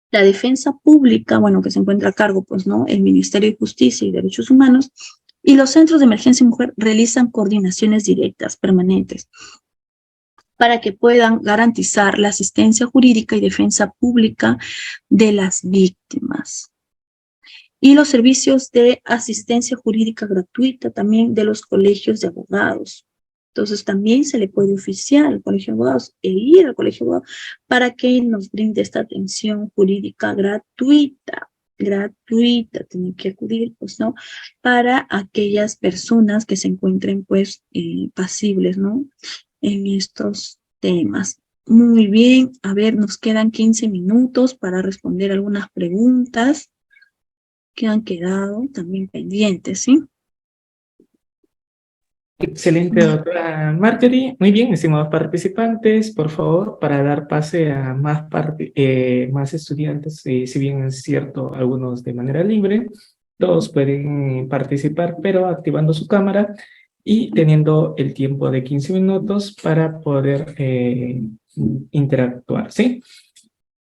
S1: La defensa pública, bueno, que se encuentra a cargo, pues, ¿no? El Ministerio de Justicia y Derechos Humanos y los centros de emergencia mujer realizan coordinaciones directas, permanentes, para que puedan garantizar la asistencia jurídica y defensa pública de las víctimas. Y los servicios de asistencia jurídica gratuita también de los colegios de abogados. Entonces también se le puede oficiar al colegio de abogados e ir al colegio de abogados para que nos brinde esta atención jurídica gratuita, tienen que acudir, pues, ¿no? Para aquellas personas que se encuentren, pues, pasibles, ¿no? En estos temas. Muy bien, a ver, nos quedan 15 minutos para responder algunas preguntas que han quedado también pendientes, ¿sí?
S2: Excelente, doctora Marjorie. Muy bien, estimados participantes, por favor, para dar pase a más estudiantes, si bien es cierto, algunos de manera libre, todos pueden participar, pero activando su cámara y teniendo el tiempo de 15 minutos para poder interactuar, ¿sí?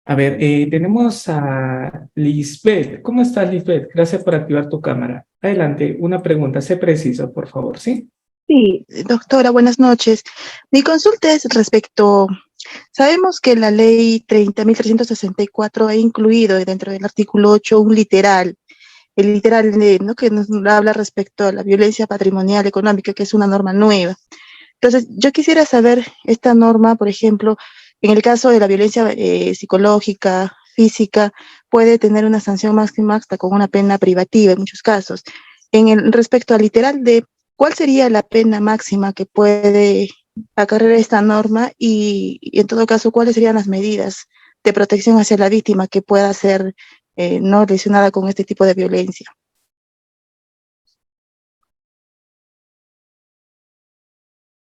S2: A ver, tenemos a Lisbeth. ¿Cómo estás, Lisbeth? Gracias por activar tu cámara. Adelante, una pregunta, sé preciso, por favor, ¿sí?
S6: Sí, doctora, buenas noches. Mi consulta es respecto, sabemos que la ley 30.364 ha incluido dentro del artículo 8 un literal, el literal, ¿no?, que nos habla respecto a la violencia patrimonial económica, que es una norma nueva. Entonces, yo quisiera saber esta norma, por ejemplo, en el caso de la violencia psicológica, física, puede tener una sanción máxima hasta con una pena privativa en muchos casos. Respecto al literal de ¿cuál sería la pena máxima que puede acarrear esta norma y en todo caso, cuáles serían las medidas de protección hacia la víctima que pueda ser no lesionada con este tipo de violencia?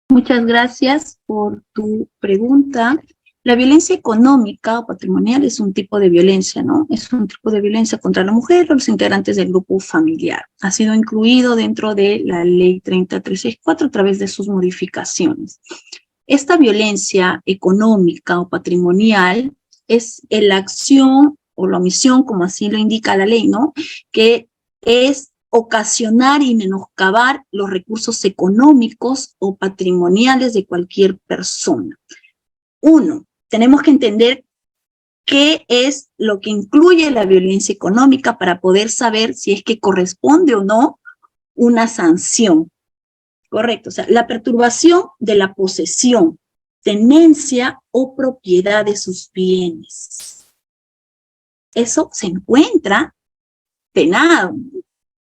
S1: Muchas gracias por tu pregunta. La violencia económica o patrimonial es un tipo de violencia, ¿no? Es un tipo de violencia contra la mujer o los integrantes del grupo familiar. Ha sido incluido dentro de la ley 30.364 a través de sus modificaciones. Esta violencia económica o patrimonial es la acción o la omisión, como así lo indica la ley, ¿no? Que es ocasionar y menoscabar los recursos económicos o patrimoniales de cualquier persona. Uno, tenemos que entender qué es lo que incluye la violencia económica para poder saber si es que corresponde o no una sanción. Correcto, o sea, la perturbación de la posesión, tenencia o propiedad de sus bienes. Eso se encuentra penado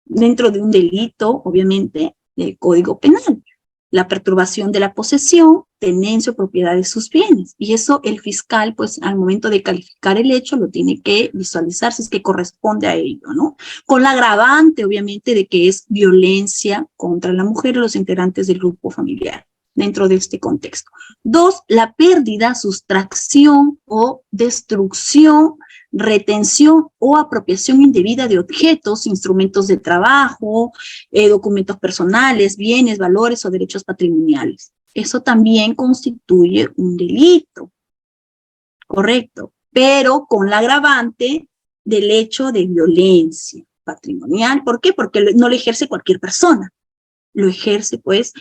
S1: dentro de un delito, obviamente, del Código Penal. La perturbación de la posesión, tenencia o propiedad de sus bienes. Y eso el fiscal, pues, al momento de calificar el hecho, lo tiene que visualizar si es que corresponde a ello, ¿no? Con la agravante, obviamente, de que es violencia contra la mujer o los integrantes del grupo familiar. dentro de este contexto. 2, la pérdida, sustracción o destrucción, retención o apropiación indebida de objetos, instrumentos de trabajo, documentos personales, bienes, valores o derechos patrimoniales. Eso también constituye un delito, correcto, pero con la agravante del hecho de violencia patrimonial. ¿Por qué? Porque no lo ejerce cualquier persona. Lo ejerce, pues,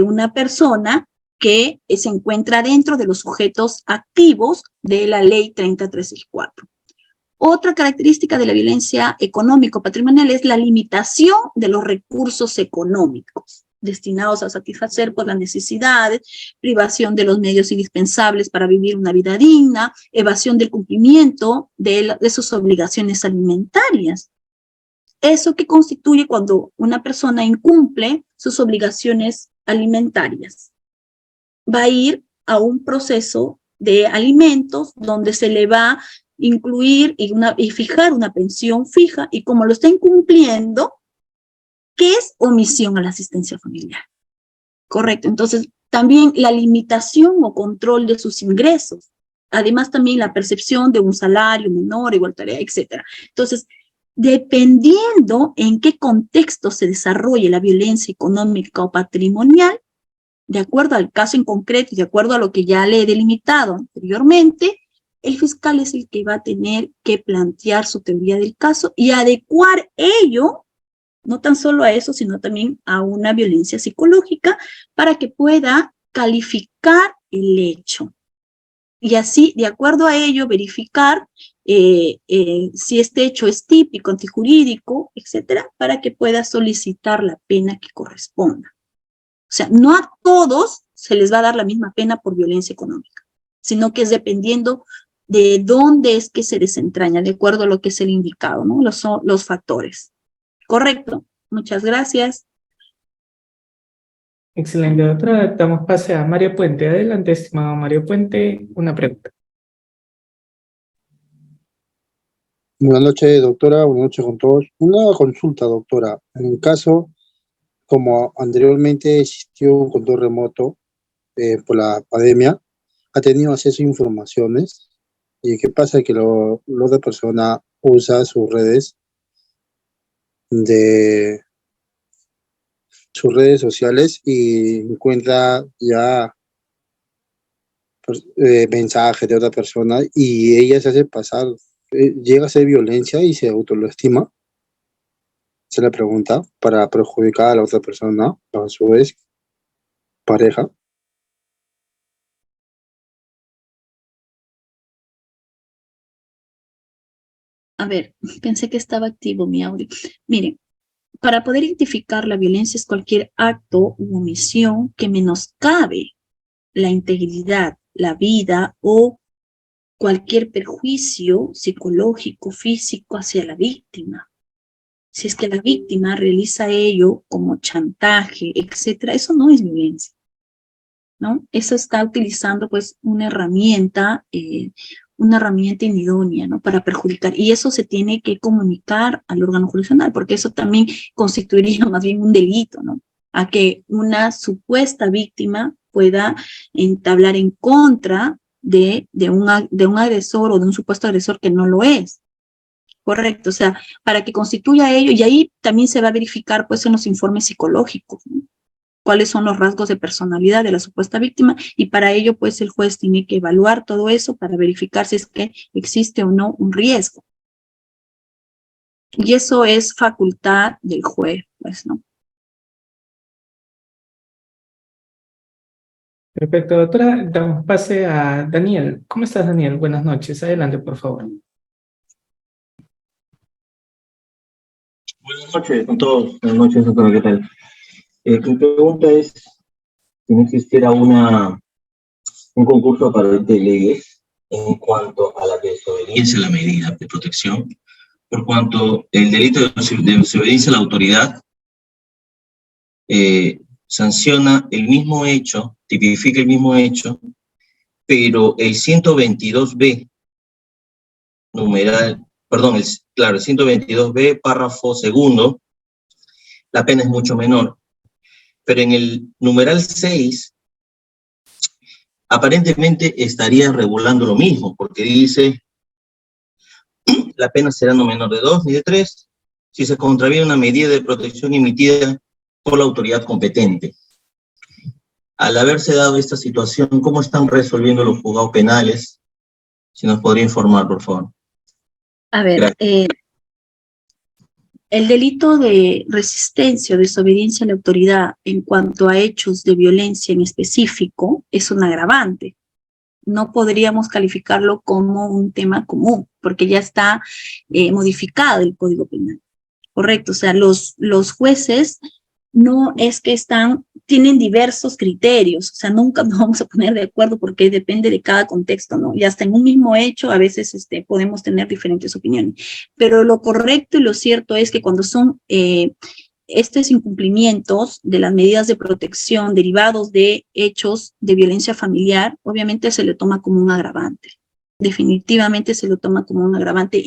S1: una persona que se encuentra dentro de los sujetos activos de la Ley 30364. Otra característica de la violencia económico-patrimonial es la limitación de los recursos económicos destinados a satisfacer pues, las necesidades, privación de los medios indispensables para vivir una vida digna, evasión del cumplimiento de sus obligaciones alimentarias. Eso que constituye cuando una persona incumple sus obligaciones alimentarias. Va a ir a un proceso de alimentos donde se le va a incluir y fijar una pensión fija, y como lo está incumpliendo, ¿qué es omisión a la asistencia familiar? Correcto. Entonces, también la limitación o control de sus ingresos. Además, también la percepción de un salario menor, igualitaria, etc. Entonces, dependiendo en qué contexto se desarrolle la violencia económica o patrimonial, de acuerdo al caso en concreto y de acuerdo a lo que ya le he delimitado anteriormente, el fiscal es el que va a tener que plantear su teoría del caso y adecuar ello, no tan solo a eso, sino también a una violencia psicológica para que pueda calificar el hecho. Y así, de acuerdo a ello, verificar si este hecho es típico, antijurídico, etcétera, para que pueda solicitar la pena que corresponda. O sea, no a todos se les va a dar la misma pena por violencia económica, sino que es dependiendo de dónde es que se desentraña, de acuerdo a lo que es el indicado, ¿no? Los factores. Correcto. Muchas gracias.
S2: Excelente, doctora. Damos pase a Mario Puente. Adelante, estimado Mario Puente, una pregunta.
S7: Buenas noches, doctora. Buenas noches con todos. Una consulta, doctora. En un caso, como anteriormente existió un control remoto por la pandemia, ha tenido acceso a informaciones. ¿Y qué pasa? Que la otra persona usa sus redes sociales y encuentra ya mensajes de otra persona y ella se hace pasar, llega a ser violencia y se autoestima. Se le pregunta para perjudicar a la otra persona, a su vez, pareja.
S1: A ver, pensé que estaba activo mi audio. Miren, para poder identificar la violencia es cualquier acto u omisión que menoscabe la integridad, la vida o cualquier perjuicio psicológico, físico hacia la víctima. Si es que la víctima realiza ello como chantaje, etcétera, eso no es violencia, ¿no? Eso está utilizando pues una herramienta inidónea, ¿no? Para perjudicar. Y eso se tiene que comunicar al órgano jurisdiccional, porque eso también constituiría más bien un delito, ¿no? A que una supuesta víctima pueda entablar en contra de un agresor o de un supuesto agresor que no lo es. Correcto, o sea, para que constituya ello, y ahí también se va a verificar pues en los informes psicológicos, ¿no? Cuáles son los rasgos de personalidad de la supuesta víctima, y para ello pues el juez tiene que evaluar todo eso para verificar si es que existe o no un riesgo. Y eso es facultad del juez, pues, ¿no?
S2: Perfecto, doctora. Damos pase a Daniel. ¿Cómo estás, Daniel? Buenas noches. Adelante, por favor.
S8: Buenas noches con todos. Buenas noches, doctora. ¿Qué tal? Mi pregunta es si no existiera un concurso aparente de leyes en cuanto a la desobediencia a la medida de protección, por cuanto el delito de desobediencia a la autoridad sanciona el mismo hecho, tipifica el mismo hecho, pero el 122B, el 122B, párrafo segundo, la pena es mucho menor. Pero en el numeral 6 aparentemente estaría regulando lo mismo, porque dice, la pena será no menor de 2 ni de 3 si se contraviene una medida de protección emitida por la autoridad competente. Al haberse dado esta situación, ¿cómo están resolviendo los juzgados penales? Si nos podría informar, por favor.
S1: A ver, el delito de resistencia o desobediencia a la autoridad en cuanto a hechos de violencia en específico es un agravante. No podríamos calificarlo como un tema común, porque ya está modificado el Código Penal. Correcto, o sea, los jueces no es que tienen diversos criterios, o sea, nunca nos vamos a poner de acuerdo porque depende de cada contexto, ¿no? Y hasta en un mismo hecho a veces podemos tener diferentes opiniones. Pero lo correcto y lo cierto es que cuando son estos incumplimientos de las medidas de protección derivados de hechos de violencia familiar, obviamente se le toma como un agravante. Definitivamente se lo toma como un agravante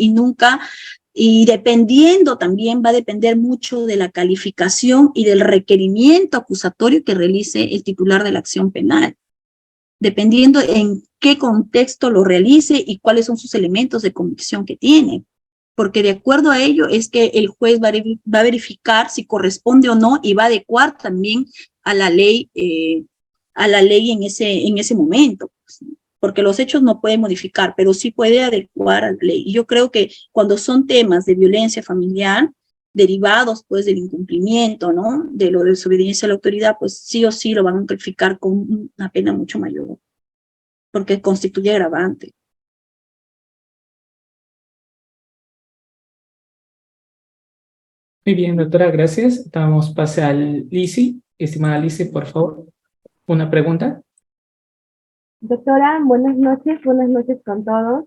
S1: y dependiendo también va a depender mucho de la calificación y del requerimiento acusatorio que realice el titular de la acción penal, dependiendo en qué contexto lo realice y cuáles son sus elementos de convicción que tiene, porque de acuerdo a ello es que el juez va a verificar si corresponde o no y va a adecuar también a la ley en ese momento. Porque los hechos no pueden modificar, pero sí puede adecuar a la ley. Y yo creo que cuando son temas de violencia familiar, derivados pues del incumplimiento, ¿no? De lo de desobediencia a la autoridad, pues sí o sí lo van a calificar con una pena mucho mayor, porque constituye agravante.
S2: Muy bien, doctora, gracias. Damos pase al Lisi. Estimada Lisi, por favor, una pregunta.
S9: Doctora, buenas noches con todos.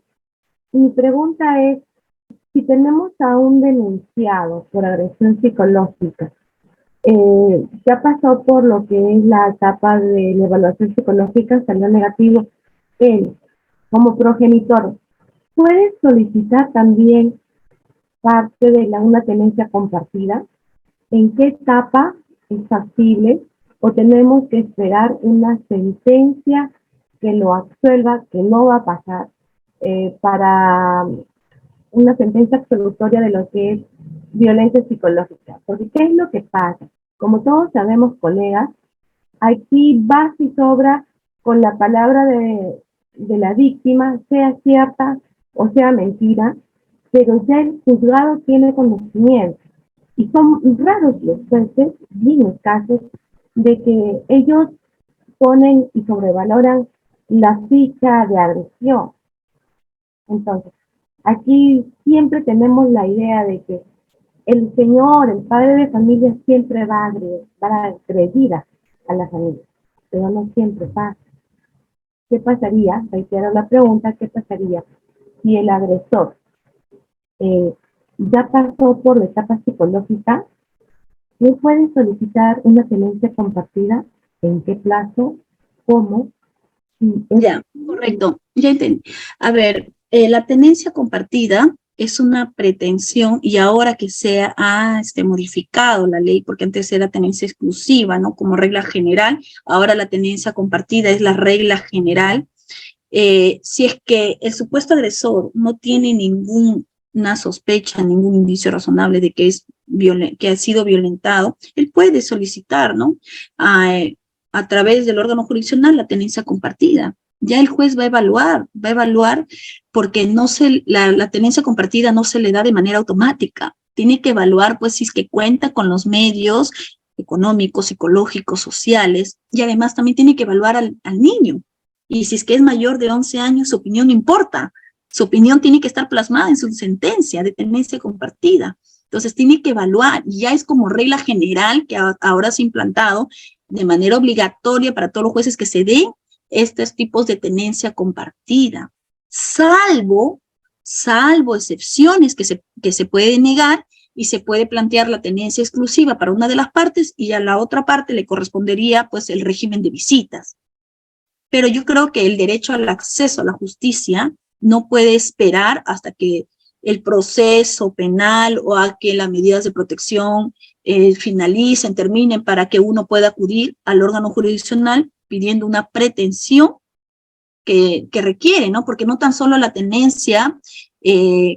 S9: Mi pregunta es, si tenemos a un denunciado por agresión psicológica, ya pasó por lo que es la etapa de la evaluación psicológica, salió negativo, él, como progenitor, ¿puede solicitar también parte de una tenencia compartida? ¿En qué etapa es factible o tenemos que esperar una sentencia que lo absuelva, que no va a pasar, para una sentencia absolutoria de lo que es violencia psicológica? Porque ¿qué es lo que pasa? Como todos sabemos, colegas, aquí va y sobra con la palabra de la víctima, sea cierta o sea mentira, pero ya el juzgado tiene conocimiento. Y son raros los jueces, bien escasos, de que ellos ponen y sobrevaloran la ficha de agresión. Entonces, aquí siempre tenemos la idea de que el señor, el padre de familia, siempre va a agredir a la familia, pero no siempre pasa. ¿Qué pasaría? Reitero la pregunta, ¿qué pasaría si el agresor ya pasó por la etapa psicológica? ¿No puede solicitar una tenencia compartida? ¿En qué plazo? ¿Cómo?
S1: Ya, correcto, ya entendí. A ver, la tenencia compartida es una pretensión y ahora que se ha modificado la ley, porque antes era tenencia exclusiva, ¿no? Como regla general, ahora la tenencia compartida es la regla general. Si es que el supuesto agresor no tiene ninguna sospecha, ningún indicio razonable de que ha sido violentado, él puede solicitar, ¿no? A través del órgano jurisdiccional la tenencia compartida. Ya el juez va a evaluar porque la tenencia compartida no se le da de manera automática. Tiene que evaluar, pues, si es que cuenta con los medios económicos, psicológicos, sociales, y además también tiene que evaluar al niño. Y si es que es mayor de 11 años, su opinión no importa. Su opinión tiene que estar plasmada en su sentencia de tenencia compartida. Entonces, tiene que evaluar, y ya es como regla general que ahora se ha implantado de manera obligatoria para todos los jueces que se den estos tipos de tenencia compartida, salvo excepciones que se puede negar y se puede plantear la tenencia exclusiva para una de las partes y a la otra parte le correspondería pues el régimen de visitas. Pero yo creo que el derecho al acceso a la justicia no puede esperar hasta que el proceso penal o a que las medidas de protección finalicen, terminen para que uno pueda acudir al órgano jurisdiccional pidiendo una pretensión que requiere, ¿no? Porque no tan solo la tenencia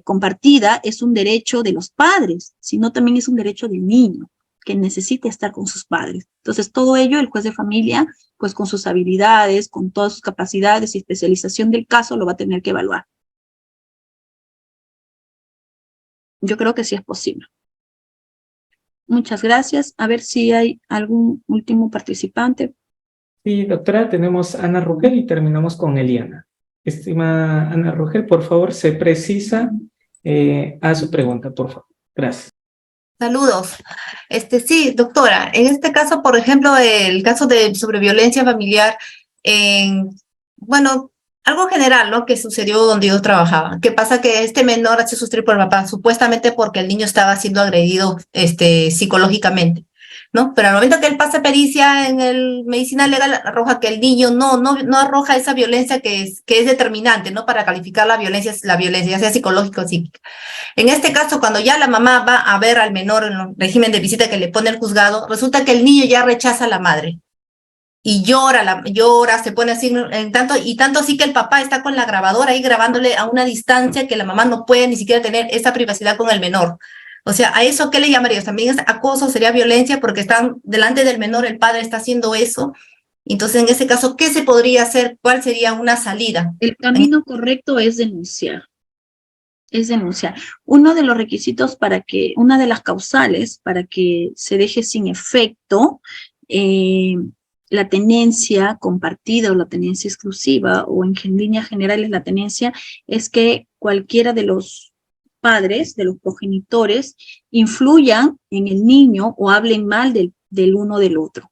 S1: compartida es un derecho de los padres, sino también es un derecho del niño, que necesita estar con sus padres. Entonces, todo ello, el juez de familia, pues con sus habilidades, con todas sus capacidades y especialización del caso, lo va a tener que evaluar. Yo creo que sí es posible. Muchas gracias. A ver si hay algún último participante.
S2: Sí, doctora, tenemos a Ana Rugel y terminamos con Eliana. Estimada Ana Rugel, por favor, se precisa a su pregunta, por favor. Gracias.
S10: Saludos. Sí, doctora, en este caso, por ejemplo, el caso sobre violencia familiar, bueno, algo general, ¿no? Que sucedió donde yo trabajaba. ¿Qué pasa? Que este menor ha sido sustraído por el papá, supuestamente porque el niño estaba siendo agredido psicológicamente, ¿no? Pero al momento que él pasa pericia en el medicina legal, arroja que el niño no arroja esa violencia que es determinante, ¿no? Para calificar la violencia, ya sea psicológica o psíquica. En este caso, cuando ya la mamá va a ver al menor en el régimen de visita que le pone el juzgado, resulta que el niño ya rechaza a la madre. Y llora, se pone así, tanto así que el papá está con la grabadora ahí grabándole a una distancia que la mamá no puede ni siquiera tener esa privacidad con el menor. O sea, ¿a eso qué le llamarías? También es acoso, sería violencia, porque están delante del menor, el padre está haciendo eso. Entonces, en ese caso, ¿qué se podría hacer? ¿Cuál sería una salida?
S1: El camino correcto es denunciar. Es denunciar. Uno de los requisitos una de las causales para que se deje sin efecto la tenencia compartida o la tenencia exclusiva, o en líneas generales la tenencia, es que cualquiera de los padres, de los progenitores, influyan en el niño o hablen mal del uno del otro.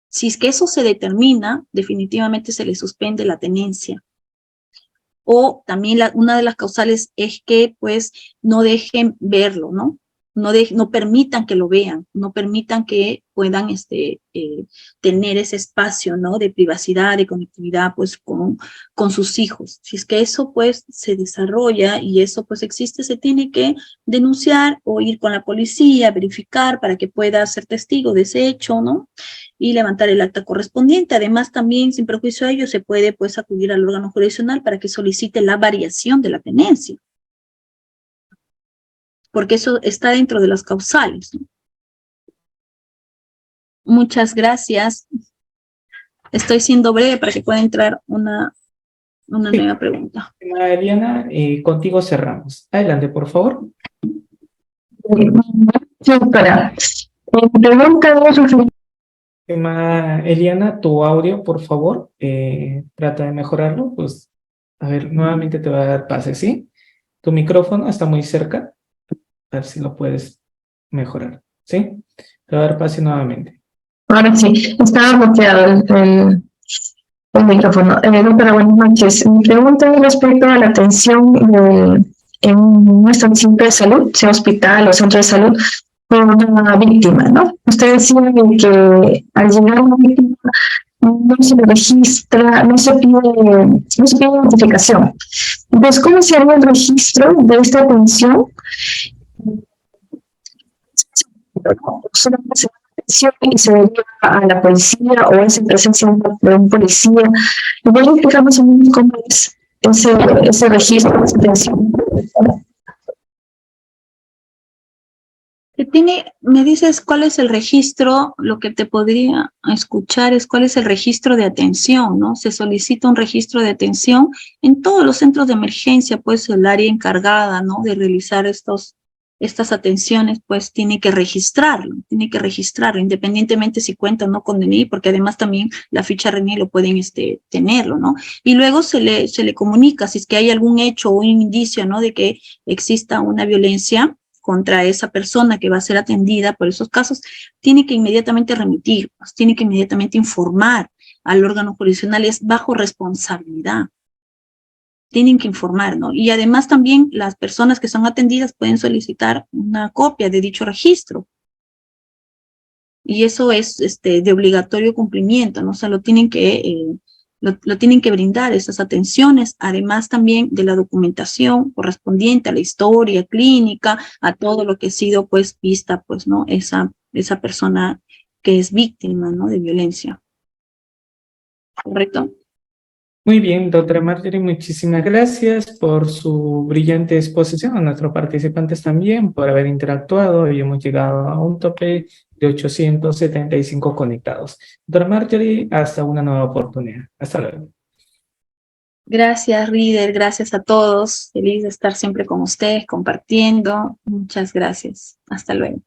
S1: Si es que eso se determina, definitivamente se le suspende la tenencia. O también una de las causales es que pues no dejen verlo, ¿no? No permitan que lo vean, no permitan que puedan tener ese espacio, ¿no? De privacidad, de conectividad, pues con sus hijos. Si es que eso pues se desarrolla y eso pues existe, se tiene que denunciar o ir con la policía, verificar para que pueda ser testigo de ese hecho, ¿no? Y levantar el acta correspondiente. Además, también, sin perjuicio a ello, se puede pues acudir al órgano jurisdiccional para que solicite la variación de la tenencia. Porque eso está dentro de las causales, ¿no? Muchas gracias. Estoy siendo breve para que pueda entrar una nueva pregunta.
S2: Eliana, contigo cerramos. Adelante, por favor.
S11: Doctora, pregunta
S2: Eliana, tu audio, por favor, trata de mejorarlo. Pues, a ver, nuevamente te voy a dar pase, ¿sí? Tu micrófono está muy cerca. A ver si lo puedes mejorar, ¿sí? Te voy a dar pase nuevamente.
S11: Ahora sí, estaba bloqueado el micrófono. Doctora, buenas noches. Mi pregunta es respecto a la atención en un establecimiento de salud, sea hospital o centro de salud, por una víctima, ¿no? Usted decía que al llegar a una víctima no se le registra, no se pide identificación. Entonces, ¿cómo se haría el registro de esta atención? Solamente se da atención y se deriva a la policía o es en presencia de un policía. ¿Me voy a explicar más o menos cómo es ese registro de esa atención?
S1: Me dices cuál es el registro, lo que te podría escuchar es cuál es el registro de atención, ¿no? Se solicita un registro de atención en todos los centros de emergencia, pues el área encargada, ¿no? De realizar estas atenciones, pues tiene que registrarlo, independientemente si cuenta o no con DNI, porque además también la ficha RNI lo pueden tenerlo, ¿no? Y luego se le comunica si es que hay algún hecho o un indicio, ¿no? De que exista una violencia contra esa persona que va a ser atendida por esos casos, tiene que inmediatamente remitir, tiene que inmediatamente informar al órgano jurisdiccional, es bajo responsabilidad. Tienen que informar, ¿no? Y además también las personas que son atendidas pueden solicitar una copia de dicho registro. Y eso es de obligatorio cumplimiento, ¿no? O sea, lo tienen que brindar esas atenciones, además también de la documentación correspondiente a la historia clínica, a todo lo que ha sido, pues, vista, pues, ¿no? Esa persona que es víctima, ¿no? De violencia. ¿Correcto?
S2: Muy bien, doctora Marjorie, muchísimas gracias por su brillante exposición, a nuestros participantes también por haber interactuado y hemos llegado a un tope de 875 conectados. Doctora Marjorie, hasta una nueva oportunidad. Hasta luego.
S1: Gracias, Reader, gracias a todos. Feliz de estar siempre con ustedes, compartiendo. Muchas gracias. Hasta luego.